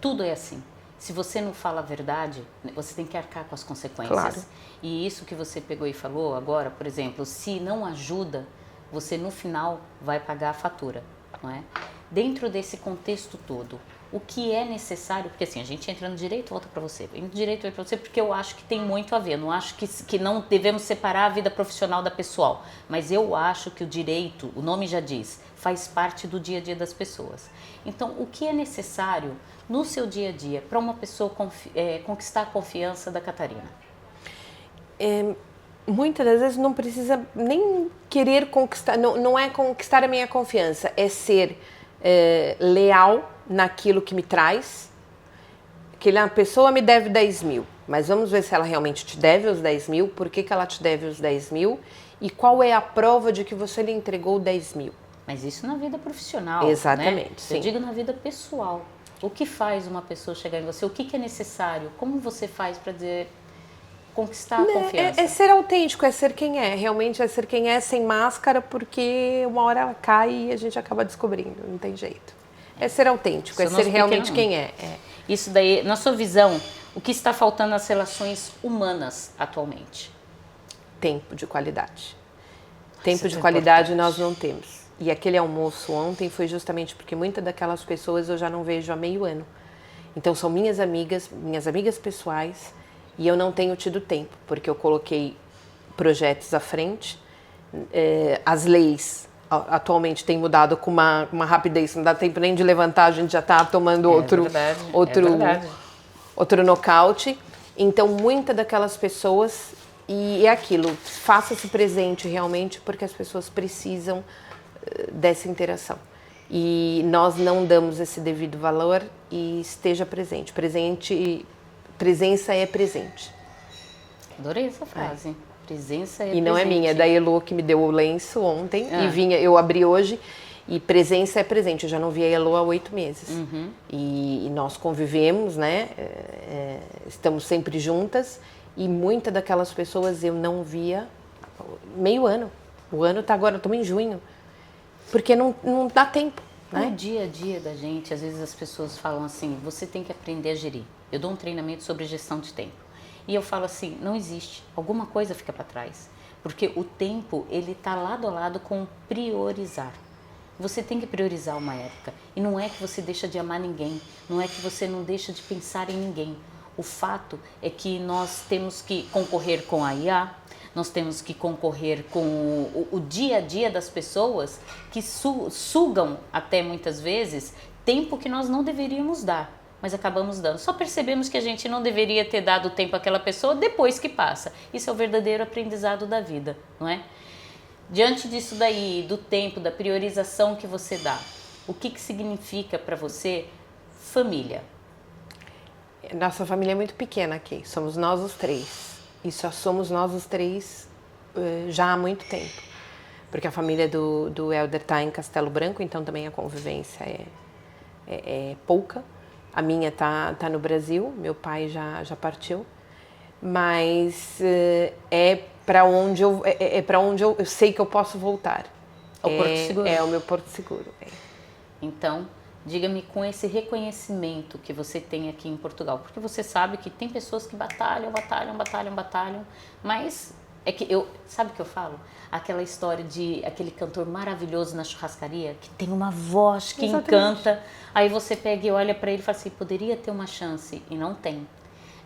Tudo é assim. Se você não fala a verdade, você tem que arcar com as consequências. Claro. E isso que você pegou e falou agora, por exemplo, se não ajuda, você no final vai pagar a fatura, não é? Dentro desse contexto todo, o que é necessário, porque assim, a gente entra no direito, volta para você, entra no direito, volta para você, porque eu acho que tem muito a ver, não acho que não devemos separar a vida profissional da pessoal, mas eu acho que o direito, o nome já diz, faz parte do dia a dia das pessoas. Então, o que é necessário no seu dia a dia para uma pessoa conquistar a confiança da Catarina? Muitas das vezes não precisa nem querer conquistar, não é conquistar a minha confiança, é ser leal naquilo que me traz. Que a pessoa me deve 10 mil, mas vamos ver se ela realmente te deve os 10 mil, por que ela te deve os 10 mil e qual é a prova de que você lhe entregou 10 mil. Mas isso na vida profissional, exatamente, né? sim. Eu digo na vida pessoal. O que faz uma pessoa chegar em você? O que é necessário? Como você faz para conquistar a confiança? É ser autêntico, é ser quem é. Realmente é ser quem é, sem máscara, porque uma hora ela cai e a gente acaba descobrindo, não tem jeito. É ser autêntico, é ser realmente quem é. Isso daí, na sua visão, o que está faltando nas relações humanas atualmente? Tempo de qualidade. Tempo de qualidade nós não temos. E aquele almoço ontem foi justamente porque muitas daquelas pessoas eu já não vejo há meio ano. Então são minhas amigas pessoais, e eu não tenho tido tempo, porque eu coloquei projetos à frente, as leis atualmente têm mudado com uma rapidez, não dá tempo nem de levantar, a gente já está tomando outro nocaute. Então, muitas daquelas pessoas, e é aquilo, faça-se presente realmente, porque as pessoas precisam dessa interação. E nós não damos esse devido valor, e esteja presente. Presença é presente. Adorei essa frase. Presença é presente. E não é minha, é da Elo, que me deu o lenço ontem, e eu abri hoje, e presença é presente. Eu já não vi a Elo há 8 meses. E nós convivemos, né? Estamos sempre juntas, e muitas daquelas pessoas eu não via meio ano. O ano está agora, estamos em junho. Porque não dá tempo, né? No dia a dia da gente, às vezes as pessoas falam assim, você tem que aprender a gerir. Eu dou um treinamento sobre gestão de tempo. E eu falo assim, não existe. Alguma coisa fica para trás. Porque o tempo, ele está lado a lado com priorizar. Você tem que priorizar uma época. E não é que você deixa de amar ninguém. Não é que você não deixa de pensar em ninguém. O fato é que nós temos que concorrer com a IA, nós temos que concorrer com o dia a dia das pessoas que sugam até muitas vezes tempo que nós não deveríamos dar, mas acabamos dando. Só percebemos que a gente não deveria ter dado tempo àquela pessoa depois que passa. Isso é o verdadeiro aprendizado da vida, não é? Diante disso daí, do tempo, da priorização que você dá, o que significa para você família? Nossa família é muito pequena aqui, somos nós os 3. E só somos nós os 3 já há muito tempo. Porque a família do Helder está em Castelo Branco, então também a convivência é pouca. A minha tá no Brasil, meu pai já partiu. Mas é para onde eu sei que eu posso voltar. É o Porto Seguro. É o meu Porto Seguro. Então, diga-me, com esse reconhecimento que você tem aqui em Portugal, porque você sabe que tem pessoas que batalham, mas é que sabe o que eu falo? Aquela história de aquele cantor maravilhoso na churrascaria, que tem uma voz que encanta, aí você pega e olha para ele e fala assim, poderia ter uma chance, e não tem.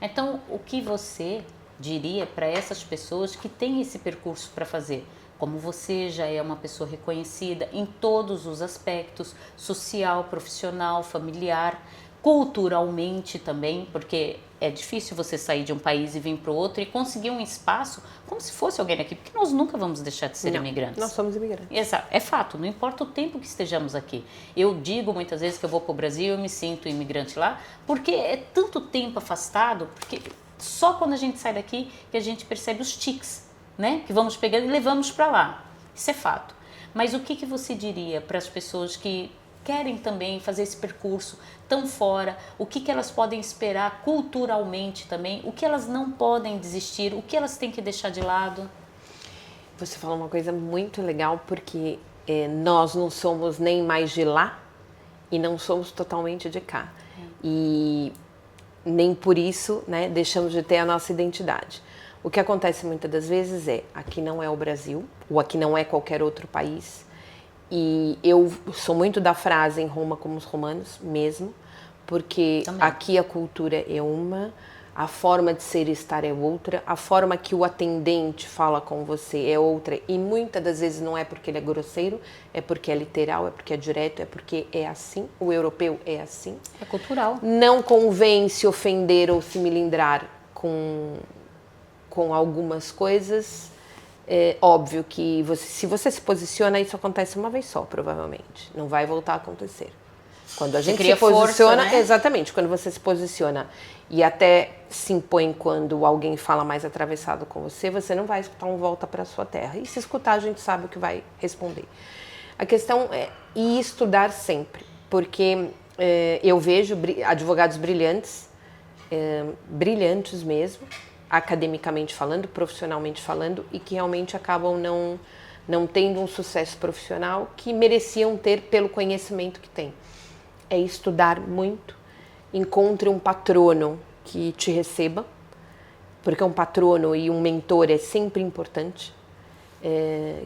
Então, o que você diria para essas pessoas que têm esse percurso para fazer? Como você já é uma pessoa reconhecida em todos os aspectos, social, profissional, familiar, culturalmente também, porque é difícil você sair de um país e vir para o outro e conseguir um espaço como se fosse alguém aqui, porque nós nunca vamos deixar de ser imigrantes. Nós somos imigrantes. Exato, é fato, não importa o tempo que estejamos aqui. Eu digo muitas vezes que eu vou para o Brasil e eu me sinto imigrante lá, porque é tanto tempo afastado, porque só quando a gente sai daqui que a gente percebe os tiques, né? Que vamos pegando e levamos para lá. Isso é fato. Mas o que você diria para as pessoas que querem também fazer esse percurso tão fora? O que elas podem esperar culturalmente também? O que elas não podem desistir? O que elas têm que deixar de lado? Você falou uma coisa muito legal, porque nós não somos nem mais de lá e não somos totalmente de cá. E nem por isso, né, deixamos de ter a nossa identidade. O que acontece muitas das vezes aqui não é o Brasil, ou aqui não é qualquer outro país. E eu sou muito da frase em Roma como os romanos mesmo, porque aqui a cultura é uma, a forma de ser e estar é outra, a forma que o atendente fala com você é outra, e muitas das vezes não é porque ele é grosseiro, é porque é literal, é porque é direto, é porque é assim, o europeu é assim. É cultural. Não convém se ofender ou se melindrar com algumas coisas. É óbvio que se você se posiciona, isso acontece uma vez só, provavelmente. Não vai voltar a acontecer. Quando a gente se posiciona, força, né? Exatamente, quando você se posiciona e até se impõe quando alguém fala mais atravessado com você, você não vai escutar um volta para a sua terra. E se escutar, a gente sabe o que vai responder. A questão é estudar sempre, porque eu vejo advogados brilhantes, brilhantes mesmo, academicamente falando, profissionalmente falando, e que realmente acabam não tendo um sucesso profissional que mereciam ter pelo conhecimento que têm. É estudar muito, encontre um patrono que te receba, porque um patrono e um mentor é sempre importante,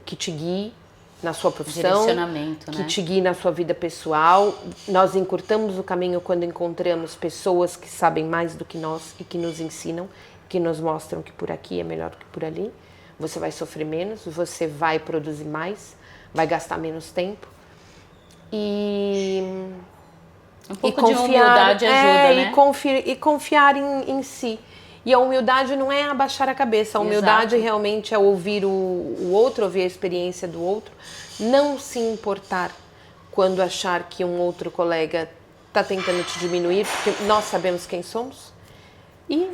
que te guie, na sua profissão, direcionamento, que né? te guie na sua vida pessoal. Nós encurtamos o caminho quando encontramos pessoas que sabem mais do que nós e que nos ensinam, que nos mostram que por aqui é melhor do que por ali. Você vai sofrer menos, você vai produzir mais, vai gastar menos tempo. E Um pouco de humildade ajuda, né? E confiar em si. E a humildade não é abaixar a cabeça, a humildade Exato. realmente é ouvir o outro, ouvir a experiência do outro, não se importar quando achar que um outro colega está tentando te diminuir, porque nós sabemos quem somos, e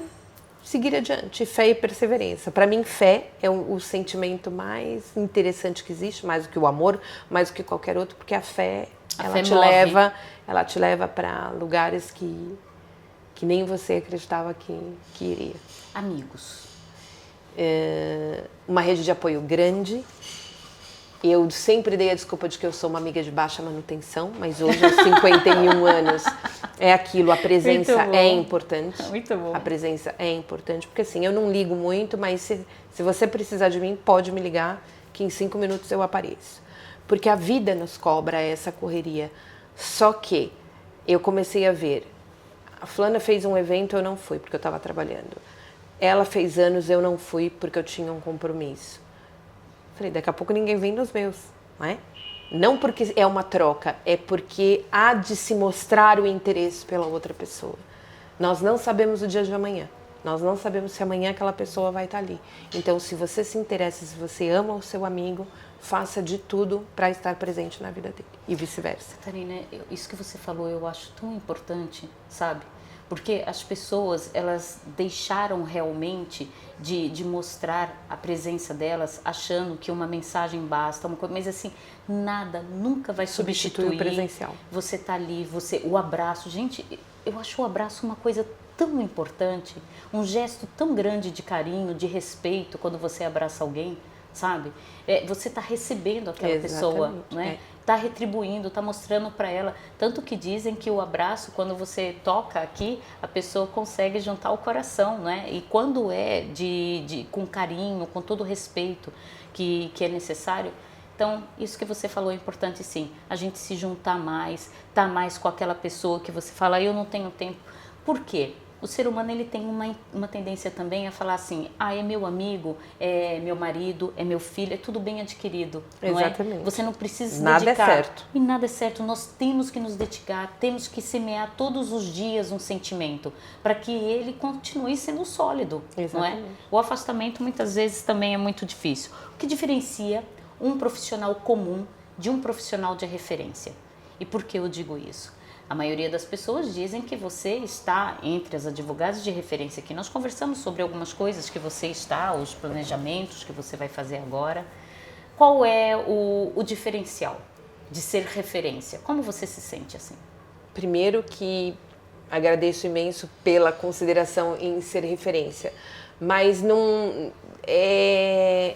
seguir adiante. Fé e perseverança. Para mim, fé é o sentimento mais interessante que existe, mais do que o amor, mais do que qualquer outro, porque a fé, ela te leva para lugares que nem você acreditava que iria. Amigos. Uma rede de apoio grande. Eu sempre dei a desculpa de que eu sou uma amiga de baixa manutenção, mas hoje, aos 51 anos, é aquilo, a presença é importante. Muito bom. A presença é importante, porque assim, eu não ligo muito, mas se você precisar de mim, pode me ligar, que em 5 minutos eu apareço. Porque a vida nos cobra essa correria. Só que eu comecei a ver, a fulana fez um evento, eu não fui, porque eu estava trabalhando. Ela fez anos, eu não fui, porque eu tinha um compromisso. Falei, daqui a pouco ninguém vem nos meus, não é? Não porque é uma troca, é porque há de se mostrar o interesse pela outra pessoa. Nós não sabemos o dia de amanhã. Nós não sabemos se amanhã aquela pessoa vai estar ali. Então, se você se interessa, se você ama o seu amigo, faça de tudo para estar presente na vida dele e vice-versa. Catarina, isso que você falou eu acho tão importante, sabe? Porque as pessoas, elas deixaram realmente de mostrar a presença delas achando que uma mensagem basta, uma coisa, mas assim, nada, nunca vai substituir o presencial. Você tá ali, o abraço. Gente, eu acho o abraço uma coisa tão importante, um gesto tão grande de carinho, de respeito quando você abraça alguém, sabe? Você está recebendo aquela pessoa, né? Está retribuindo, está mostrando para ela. Tanto que dizem que o abraço, quando você toca aqui, a pessoa consegue juntar o coração, né? E quando é com carinho, com todo o respeito que é necessário. Então, isso que você falou é importante, sim. A gente se juntar mais, estar mais com aquela pessoa que você fala, eu não tenho tempo. Por quê? O ser humano, ele tem uma tendência também a falar assim, é meu amigo, é meu marido, é meu filho, é tudo bem adquirido, não é? Exatamente. Você não precisa se dedicar. Nada é certo. E nada é certo, nós temos que nos dedicar, temos que semear todos os dias um sentimento, para que ele continue sendo sólido, Exatamente. não é? O afastamento muitas vezes também é muito difícil. O que diferencia um profissional comum de um profissional de referência? E por que eu digo isso? A maioria das pessoas dizem que você está entre as advogadas de referência aqui. Nós conversamos sobre algumas coisas que você está, os planejamentos que você vai fazer agora. Qual é o diferencial de ser referência? Como você se sente assim? Primeiro que agradeço imenso pela consideração em ser referência, mas não é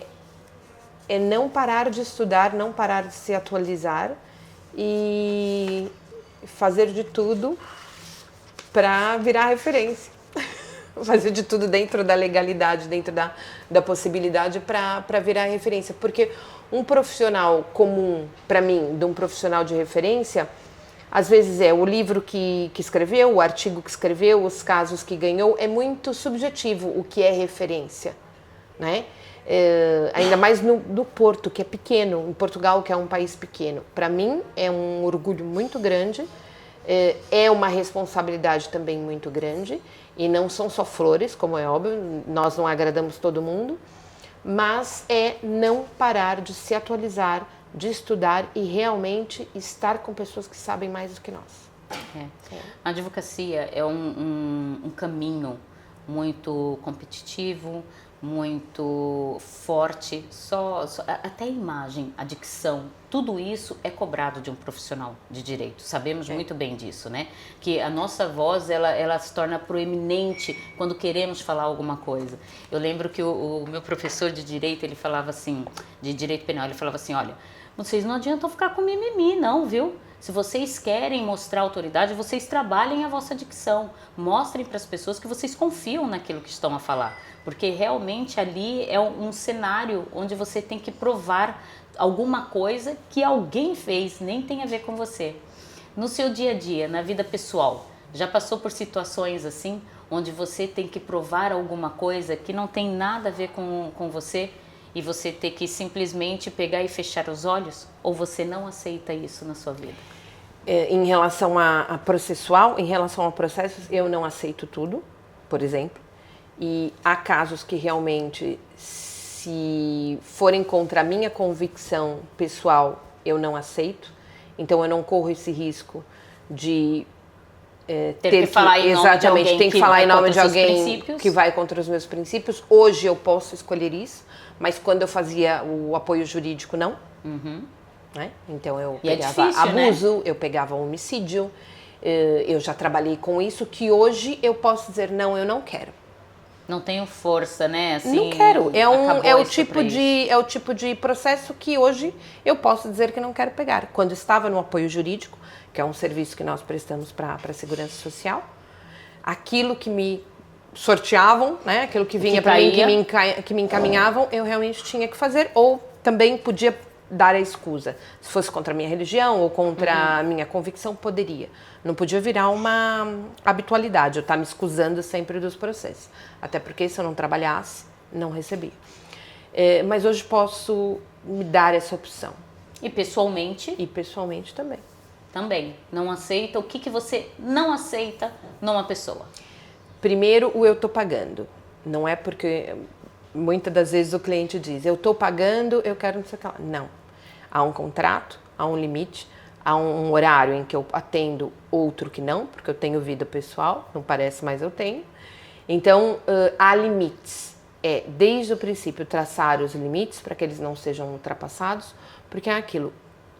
não parar de estudar, não parar de se atualizar e fazer de tudo para virar referência. Fazer de tudo dentro da legalidade, dentro da possibilidade para virar referência. Porque um profissional comum, para mim, de um profissional de referência, às vezes é o livro que escreveu, o artigo que escreveu, os casos que ganhou, é muito subjetivo o que é referência, né? Ainda mais no Porto, que é pequeno, em Portugal, que é um país pequeno. Para mim, é um orgulho muito grande, é uma responsabilidade também muito grande, e não são só flores, como é óbvio, nós não agradamos todo mundo, mas é não parar de se atualizar, de estudar e realmente estar com pessoas que sabem mais do que nós. A advocacia é um caminho muito competitivo, muito forte, até a imagem, a dicção, tudo isso é cobrado de um profissional de direito. Sabemos muito bem disso, né? Que a nossa voz, ela se torna proeminente quando queremos falar alguma coisa. Eu lembro que o meu professor de direito, ele falava assim, de direito penal, ele falava assim, olha, vocês não adiantam ficar com mimimi, não, viu? Se vocês querem mostrar autoridade, vocês trabalhem a vossa dicção. Mostrem para as pessoas que vocês confiam naquilo que estão a falar. Porque realmente ali é um cenário onde você tem que provar alguma coisa que alguém fez, nem tem a ver com você. No seu dia a dia, na vida pessoal, já passou por situações assim, onde você tem que provar alguma coisa que não tem nada a ver com você e você ter que simplesmente pegar e fechar os olhos? Ou você não aceita isso na sua vida? Em relação a processual, em relação a processos, eu não aceito tudo, por exemplo. E há casos que realmente, se forem contra a minha convicção pessoal, eu não aceito. Então eu não corro esse risco de ter que falar em nome de alguém tem que falar em nome de alguém que vai contra os meus princípios. Hoje eu posso escolher isso, mas quando eu fazia o apoio jurídico, não. Né? Então eu pegava abuso, né? Eu pegava homicídio, eu já trabalhei com isso, que hoje eu posso dizer, não, eu não quero. Não tenho força, né? Assim, não quero. É o tipo de processo que hoje eu posso dizer que não quero pegar. Quando estava no apoio jurídico, que é um serviço que nós prestamos para a Segurança Social, aquilo que me sorteavam, né? Aquilo que vinha para mim, que me encaminhavam, eu realmente tinha que fazer, ou também podia dar a escusa. Se fosse contra a minha religião ou contra a minha convicção, poderia. Não podia virar uma habitualidade, eu estar me escusando sempre dos processos. Até porque se eu não trabalhasse, não recebia. Mas hoje posso me dar essa opção. E pessoalmente? E pessoalmente também. Também. Não aceita? O que você não aceita numa pessoa? Primeiro, o eu estou pagando. Não é porque muitas das vezes o cliente diz, eu estou pagando, eu quero não sei o que lá. Não. Há um contrato, há um limite, há um horário em que eu atendo, outro que não, porque eu tenho vida pessoal, não parece, mas eu tenho. Então, há limites. Desde o princípio, traçar os limites para que eles não sejam ultrapassados, porque é aquilo.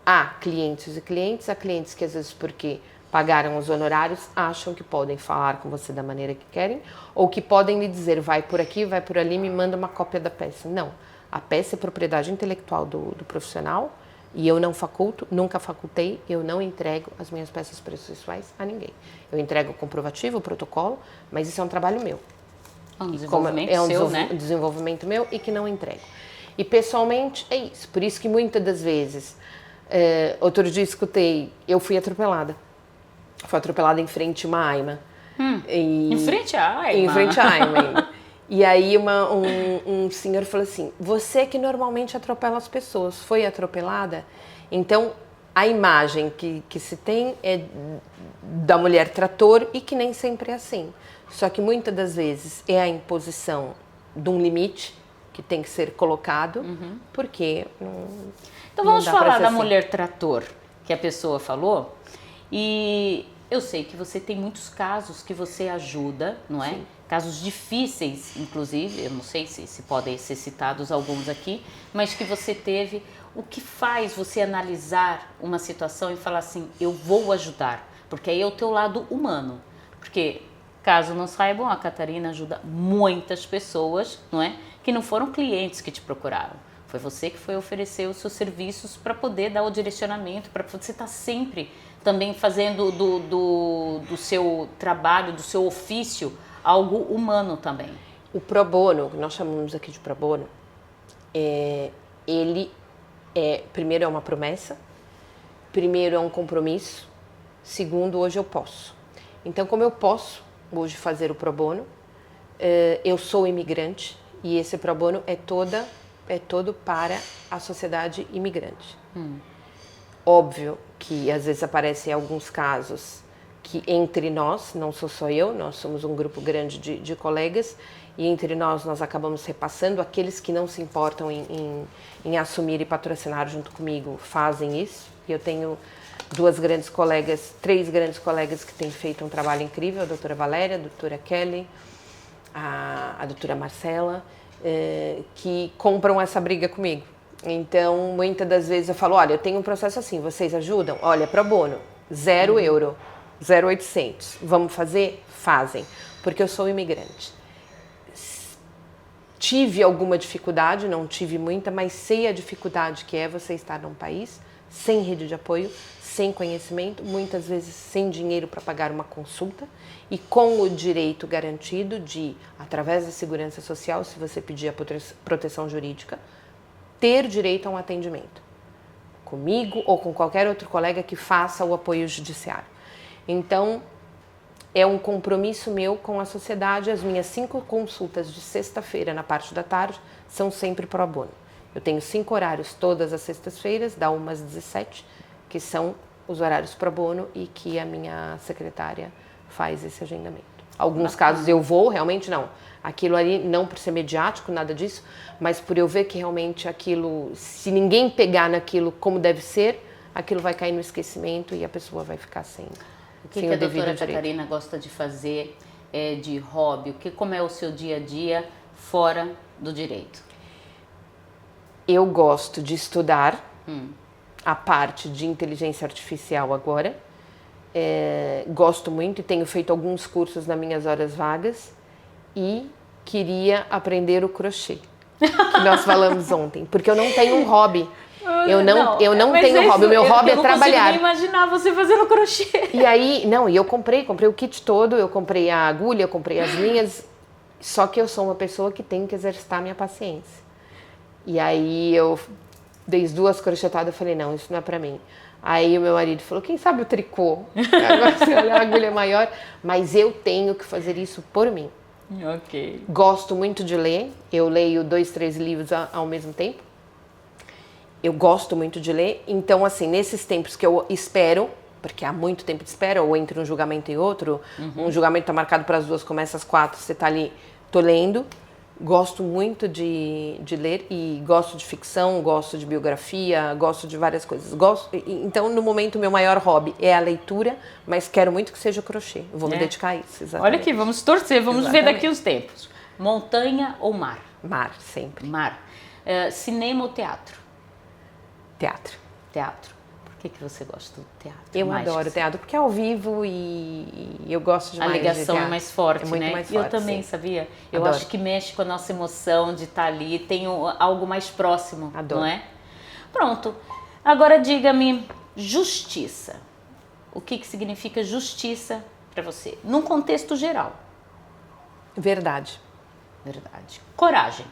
Há clientes e clientes, há clientes que às vezes porque pagaram os honorários, acham que podem falar com você da maneira que querem, ou que podem lhe dizer, vai por aqui, vai por ali, me manda uma cópia da peça. Não. A peça é propriedade intelectual do profissional e eu não faculto, nunca facultei, eu não entrego as minhas peças processuais a ninguém. Eu entrego o comprovativo, o protocolo, mas isso é um trabalho meu. É um desenvolvimento seu, né? Desenvolvimento meu e que não entrego. E pessoalmente é isso. Por isso que muitas das vezes, outro dia escutei, eu fui atropelada. Fui atropelada em frente a uma AIMA. Em frente à AIMA? Em frente à AIMA. E aí um senhor falou assim, você que normalmente atropela as pessoas, foi atropelada? Então, a imagem que se tem é da mulher trator e que nem sempre é assim. Só que muitas das vezes é a imposição de um limite que tem que ser colocado, porque não. Então vamos falar da mulher trator, que a pessoa falou. E eu sei que você tem muitos casos que você ajuda, não é? Sim. Casos difíceis, inclusive, eu não sei se podem ser citados alguns aqui, mas que você teve. O que faz você analisar uma situação e falar assim, eu vou ajudar? Porque aí é o teu lado humano. Porque, caso não saibam, a Catarina ajuda muitas pessoas, não é? Que não foram clientes que te procuraram. Foi você que foi oferecer os seus serviços para poder dar o direcionamento, para você estar sempre também fazendo do seu trabalho, do seu ofício, algo humano também. O pro bono, que nós chamamos aqui de pro bono, ele primeiro é uma promessa, primeiro é um compromisso, segundo, hoje eu posso. Então, como eu posso hoje fazer o pro bono, eu sou imigrante e esse pro bono é todo para a sociedade imigrante. Óbvio que às vezes aparecem alguns casos que entre nós, não sou só eu, nós somos um grupo grande de colegas e entre nós acabamos repassando, aqueles que não se importam em assumir e patrocinar junto comigo fazem isso. E eu tenho três grandes colegas que têm feito um trabalho incrível, a doutora Valéria, a doutora Kelly, a doutora Marcela, que compram essa briga comigo. Então, muitas das vezes eu falo, olha, eu tenho um processo assim, vocês ajudam? Olha, pro bono, €0, 0,800. Vamos fazer? Fazem. Porque eu sou imigrante. Tive alguma dificuldade, não tive muita, mas sei a dificuldade que é você estar num país sem rede de apoio, sem conhecimento, muitas vezes sem dinheiro para pagar uma consulta e com o direito garantido de, através da segurança social, se você pedir a proteção jurídica, ter direito a um atendimento. comigo ou com qualquer outro colega que faça o apoio judiciário. Então, é um compromisso meu com a sociedade. As minhas 5 consultas de sexta-feira na parte da tarde são sempre pro bono. Eu tenho 5 horários todas as sextas-feiras, da 1 às 17, que são os horários pro bono e que a minha secretária faz esse agendamento. Alguns casos eu vou, realmente não. Aquilo ali, não por ser mediático, nada disso, mas por eu ver que realmente aquilo, se ninguém pegar naquilo como deve ser, aquilo vai cair no esquecimento e a pessoa vai ficar sem o que a doutora Catarina gosta de fazer de hobby? Como é o seu dia a dia fora do direito? Eu gosto de estudar a parte de inteligência artificial agora. Gosto muito e tenho feito alguns cursos nas minhas horas vagas e queria aprender o crochê, que nós falamos ontem, porque eu não tenho um hobby. Eu não tenho hobby, o meu hobby é trabalhar. Eu não consigo imaginar você fazendo crochê. E aí, eu comprei o kit todo, eu comprei a agulha, eu comprei as linhas, só que eu sou uma pessoa que tem que exercitar a minha paciência. E aí eu dei 2 crochetadas e falei, não, isso não é pra mim. Aí o meu marido falou, quem sabe o tricô? Agora você olha, a agulha é maior, mas eu tenho que fazer isso por mim. Ok. Gosto muito de ler, eu leio 2, 3 livros ao mesmo tempo. Eu gosto muito de ler, então assim, nesses tempos que eu espero, porque há muito tempo de espera, ou entre um julgamento e outro, um julgamento tá marcado para as 2, começa às 4, você tá ali, tô lendo. Gosto muito de ler e gosto de ficção, gosto de biografia, gosto de várias coisas. Então, no momento, meu maior hobby é a leitura, mas quero muito que seja o crochê. Eu vou me dedicar a isso, exatamente. Olha aqui, vamos torcer, vamos ver daqui os tempos. Montanha ou mar? Mar, sempre. Mar. Cinema ou teatro? Teatro. Teatro. Por que você gosta do teatro? Eu adoro teatro, porque é ao vivo e eu gosto demais. A ligação é mais forte, é muito né? mais forte, eu também, sim. sabia? Eu Adoro. acho que mexe com a nossa emoção de estar ali, tem algo mais próximo, Adoro. não é? Pronto. Agora diga-me, justiça. O que significa justiça para você? Num contexto geral. Verdade. Verdade. Coragem.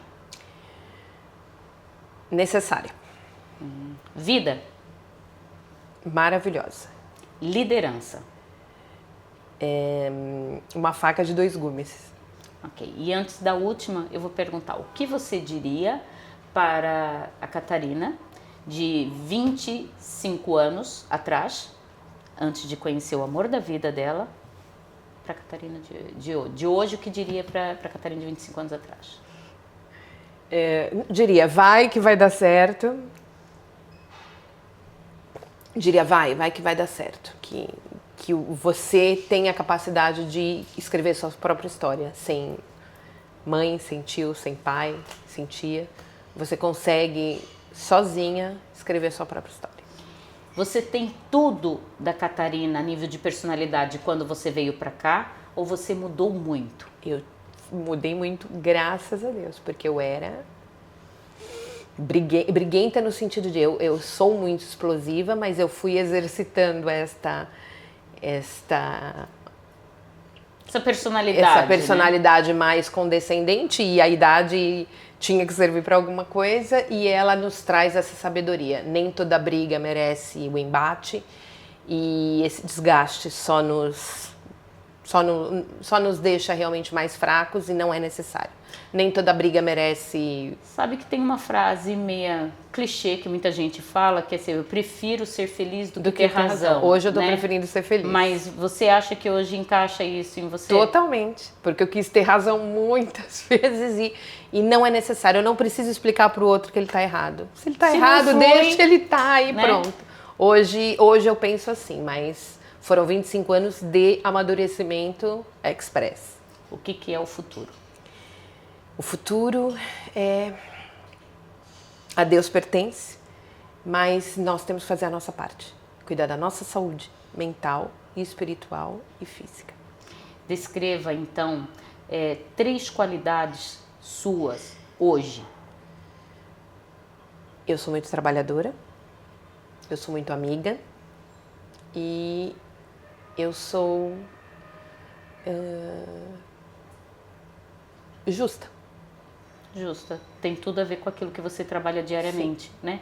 Necessária. Vida. Maravilhosa. Liderança. Uma faca de 2 gumes. Ok. E antes da última, eu vou perguntar o que você diria para a Catarina de 25 anos atrás, antes de conhecer o amor da vida dela, para a Catarina de hoje, o que diria para a Catarina de 25 anos atrás? Diria, vai que vai dar certo. Diria, vai que vai dar certo. Que você tem a capacidade de escrever sua própria história, sem mãe, sem tio, sem pai, sem tia. Você consegue, sozinha, escrever sua própria história. Você tem tudo da Catarina a nível de personalidade quando você veio para cá, ou você mudou muito? Eu mudei muito, graças a Deus, porque eu era briguenta no sentido de eu sou muito explosiva, mas eu fui exercitando essa personalidade, né? Mais condescendente, e a idade tinha que servir para alguma coisa, e ela nos traz essa sabedoria. Nem toda briga merece o embate, e esse desgaste só nos deixa realmente mais fracos e não é necessário. Nem toda briga merece... Sabe que tem uma frase meia clichê que muita gente fala, que é assim, eu prefiro ser feliz do que ter razão. Hoje eu tô, né? preferindo ser feliz. Mas você acha que hoje encaixa isso em você? Totalmente, porque eu quis ter razão muitas vezes e não é necessário. Eu não preciso explicar pro outro que ele tá errado. Se ele tá errado, deixa ele tá e né? Pronto. Hoje eu penso assim, mas foram 25 anos de amadurecimento express. O que é o futuro? O futuro é... A Deus pertence, mas nós temos que fazer a nossa parte. Cuidar da nossa saúde mental, espiritual e física. Descreva, então, 3 qualidades suas hoje. Eu sou muito trabalhadora, eu sou muito amiga e eu sou justa. Justa. Tem tudo a ver com aquilo que você trabalha diariamente, né?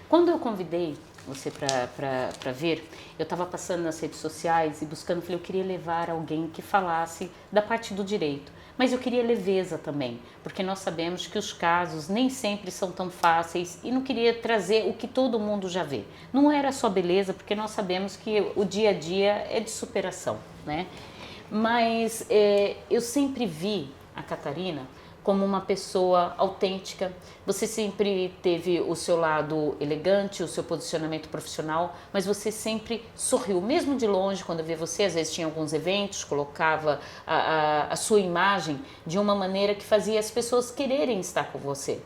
Quando eu convidei você para ver. Eu estava passando nas redes sociais e buscando, falei, eu queria levar alguém que falasse da parte do direito. Mas eu queria leveza também, porque nós sabemos que os casos nem sempre são tão fáceis e não queria trazer o que todo mundo já vê. Não era só beleza, porque nós sabemos que o dia a dia é de superação, né? Mas eu sempre vi a Catarina como uma pessoa autêntica. Você sempre teve o seu lado elegante, o seu posicionamento profissional, mas você sempre sorriu, mesmo de longe, quando eu via você, às vezes tinha alguns eventos, colocava a sua imagem de uma maneira que fazia as pessoas quererem estar com você.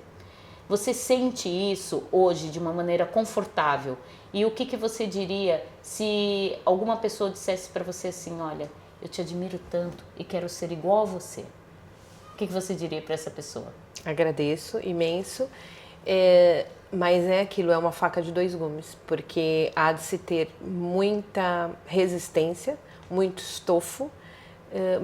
Você sente isso hoje de uma maneira confortável? E o que você diria se alguma pessoa dissesse para você assim, olha, eu te admiro tanto e quero ser igual a você? O que você diria para essa pessoa? Agradeço, imenso, mas é aquilo, é uma faca de dois gumes, porque há de se ter muita resistência, muito estofo,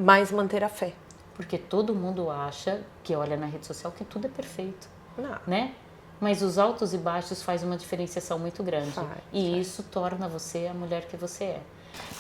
mas manter a fé. Porque todo mundo acha que olha na rede social que tudo é perfeito, Não. né? Mas os altos e baixos faz uma diferenciação muito grande. Faz. Isso torna você a mulher que você é.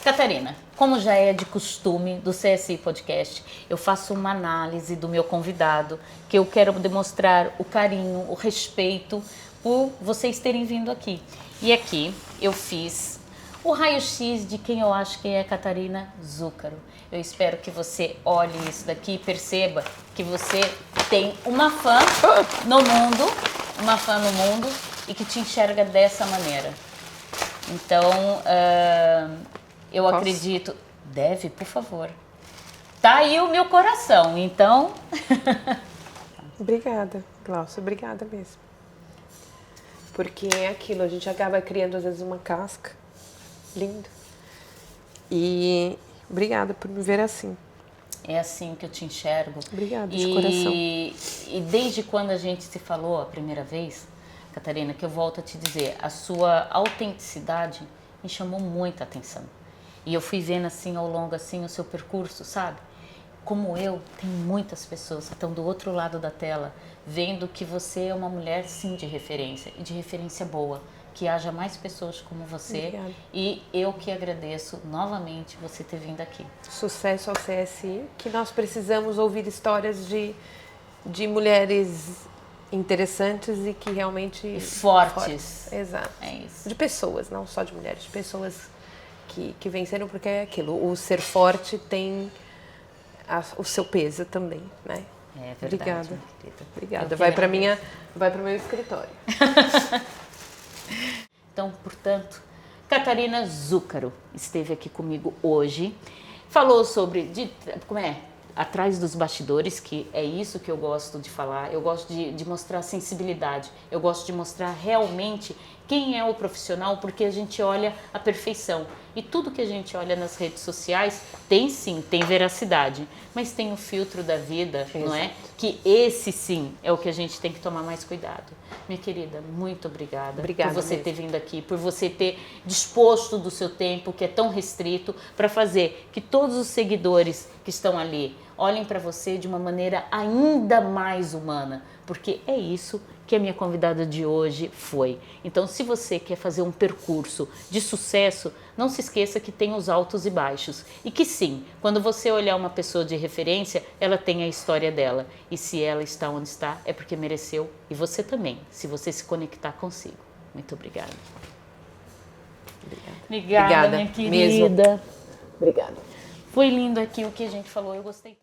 Catarina, como já é de costume do CSI Podcast, eu faço uma análise do meu convidado, que eu quero demonstrar o carinho, o respeito por vocês terem vindo aqui. E aqui eu fiz o raio-x de quem eu acho que é a Catarina Zúcaro. Eu espero que você olhe isso daqui e perceba que você tem uma fã no mundo e que te enxerga dessa maneira. Então, eu Posso? acredito... Deve, por favor. Tá aí o meu coração, então... Obrigada, Glaucia, obrigada mesmo. Porque é aquilo, a gente acaba criando às vezes uma casca. Lindo. E obrigada por me ver assim. É assim que eu te enxergo. Obrigada, de coração. E desde quando a gente se falou a primeira vez, Catarina, que eu volto a te dizer, a sua autenticidade me chamou muita atenção. E eu fui vendo assim ao longo assim o seu percurso, sabe? Como eu, tem muitas pessoas que estão do outro lado da tela vendo que você é uma mulher sim de referência e de referência boa. Que haja mais pessoas como você. Obrigada. E eu que agradeço novamente você ter vindo aqui. Sucesso ao CSI, que nós precisamos ouvir histórias de mulheres interessantes e que realmente... E fortes. Exato. É isso. De pessoas, não só de mulheres, de pessoas que venceram, porque é aquilo, o ser forte tem o seu peso também, né? É verdade, Obrigada. minha querida. Obrigada. Vai para o meu escritório. Então, portanto, Catarina Zúcaro esteve aqui comigo hoje, falou sobre atrás dos bastidores, que é isso que eu gosto de falar, eu gosto de mostrar sensibilidade, eu gosto de mostrar realmente quem é o profissional, porque a gente olha a perfeição. E tudo que a gente olha nas redes sociais tem sim, tem veracidade, mas tem o filtro da vida, não é? Que esse sim é o que a gente tem que tomar mais cuidado. Minha querida, muito obrigada por você mesmo. ter vindo aqui, por você ter disposto do seu tempo, que é tão restrito, para fazer que todos os seguidores que estão ali olhem para você de uma maneira ainda mais humana, porque é isso que a minha convidada de hoje foi. Então, se você quer fazer um percurso de sucesso, não se esqueça que tem os altos e baixos. E que sim, quando você olhar uma pessoa de referência, ela tem a história dela. E se ela está onde está, é porque mereceu. E você também, se você se conectar consigo. Muito obrigada. Obrigada, minha querida. Mesmo. Obrigada. Foi lindo aqui o que a gente falou, eu gostei tanto.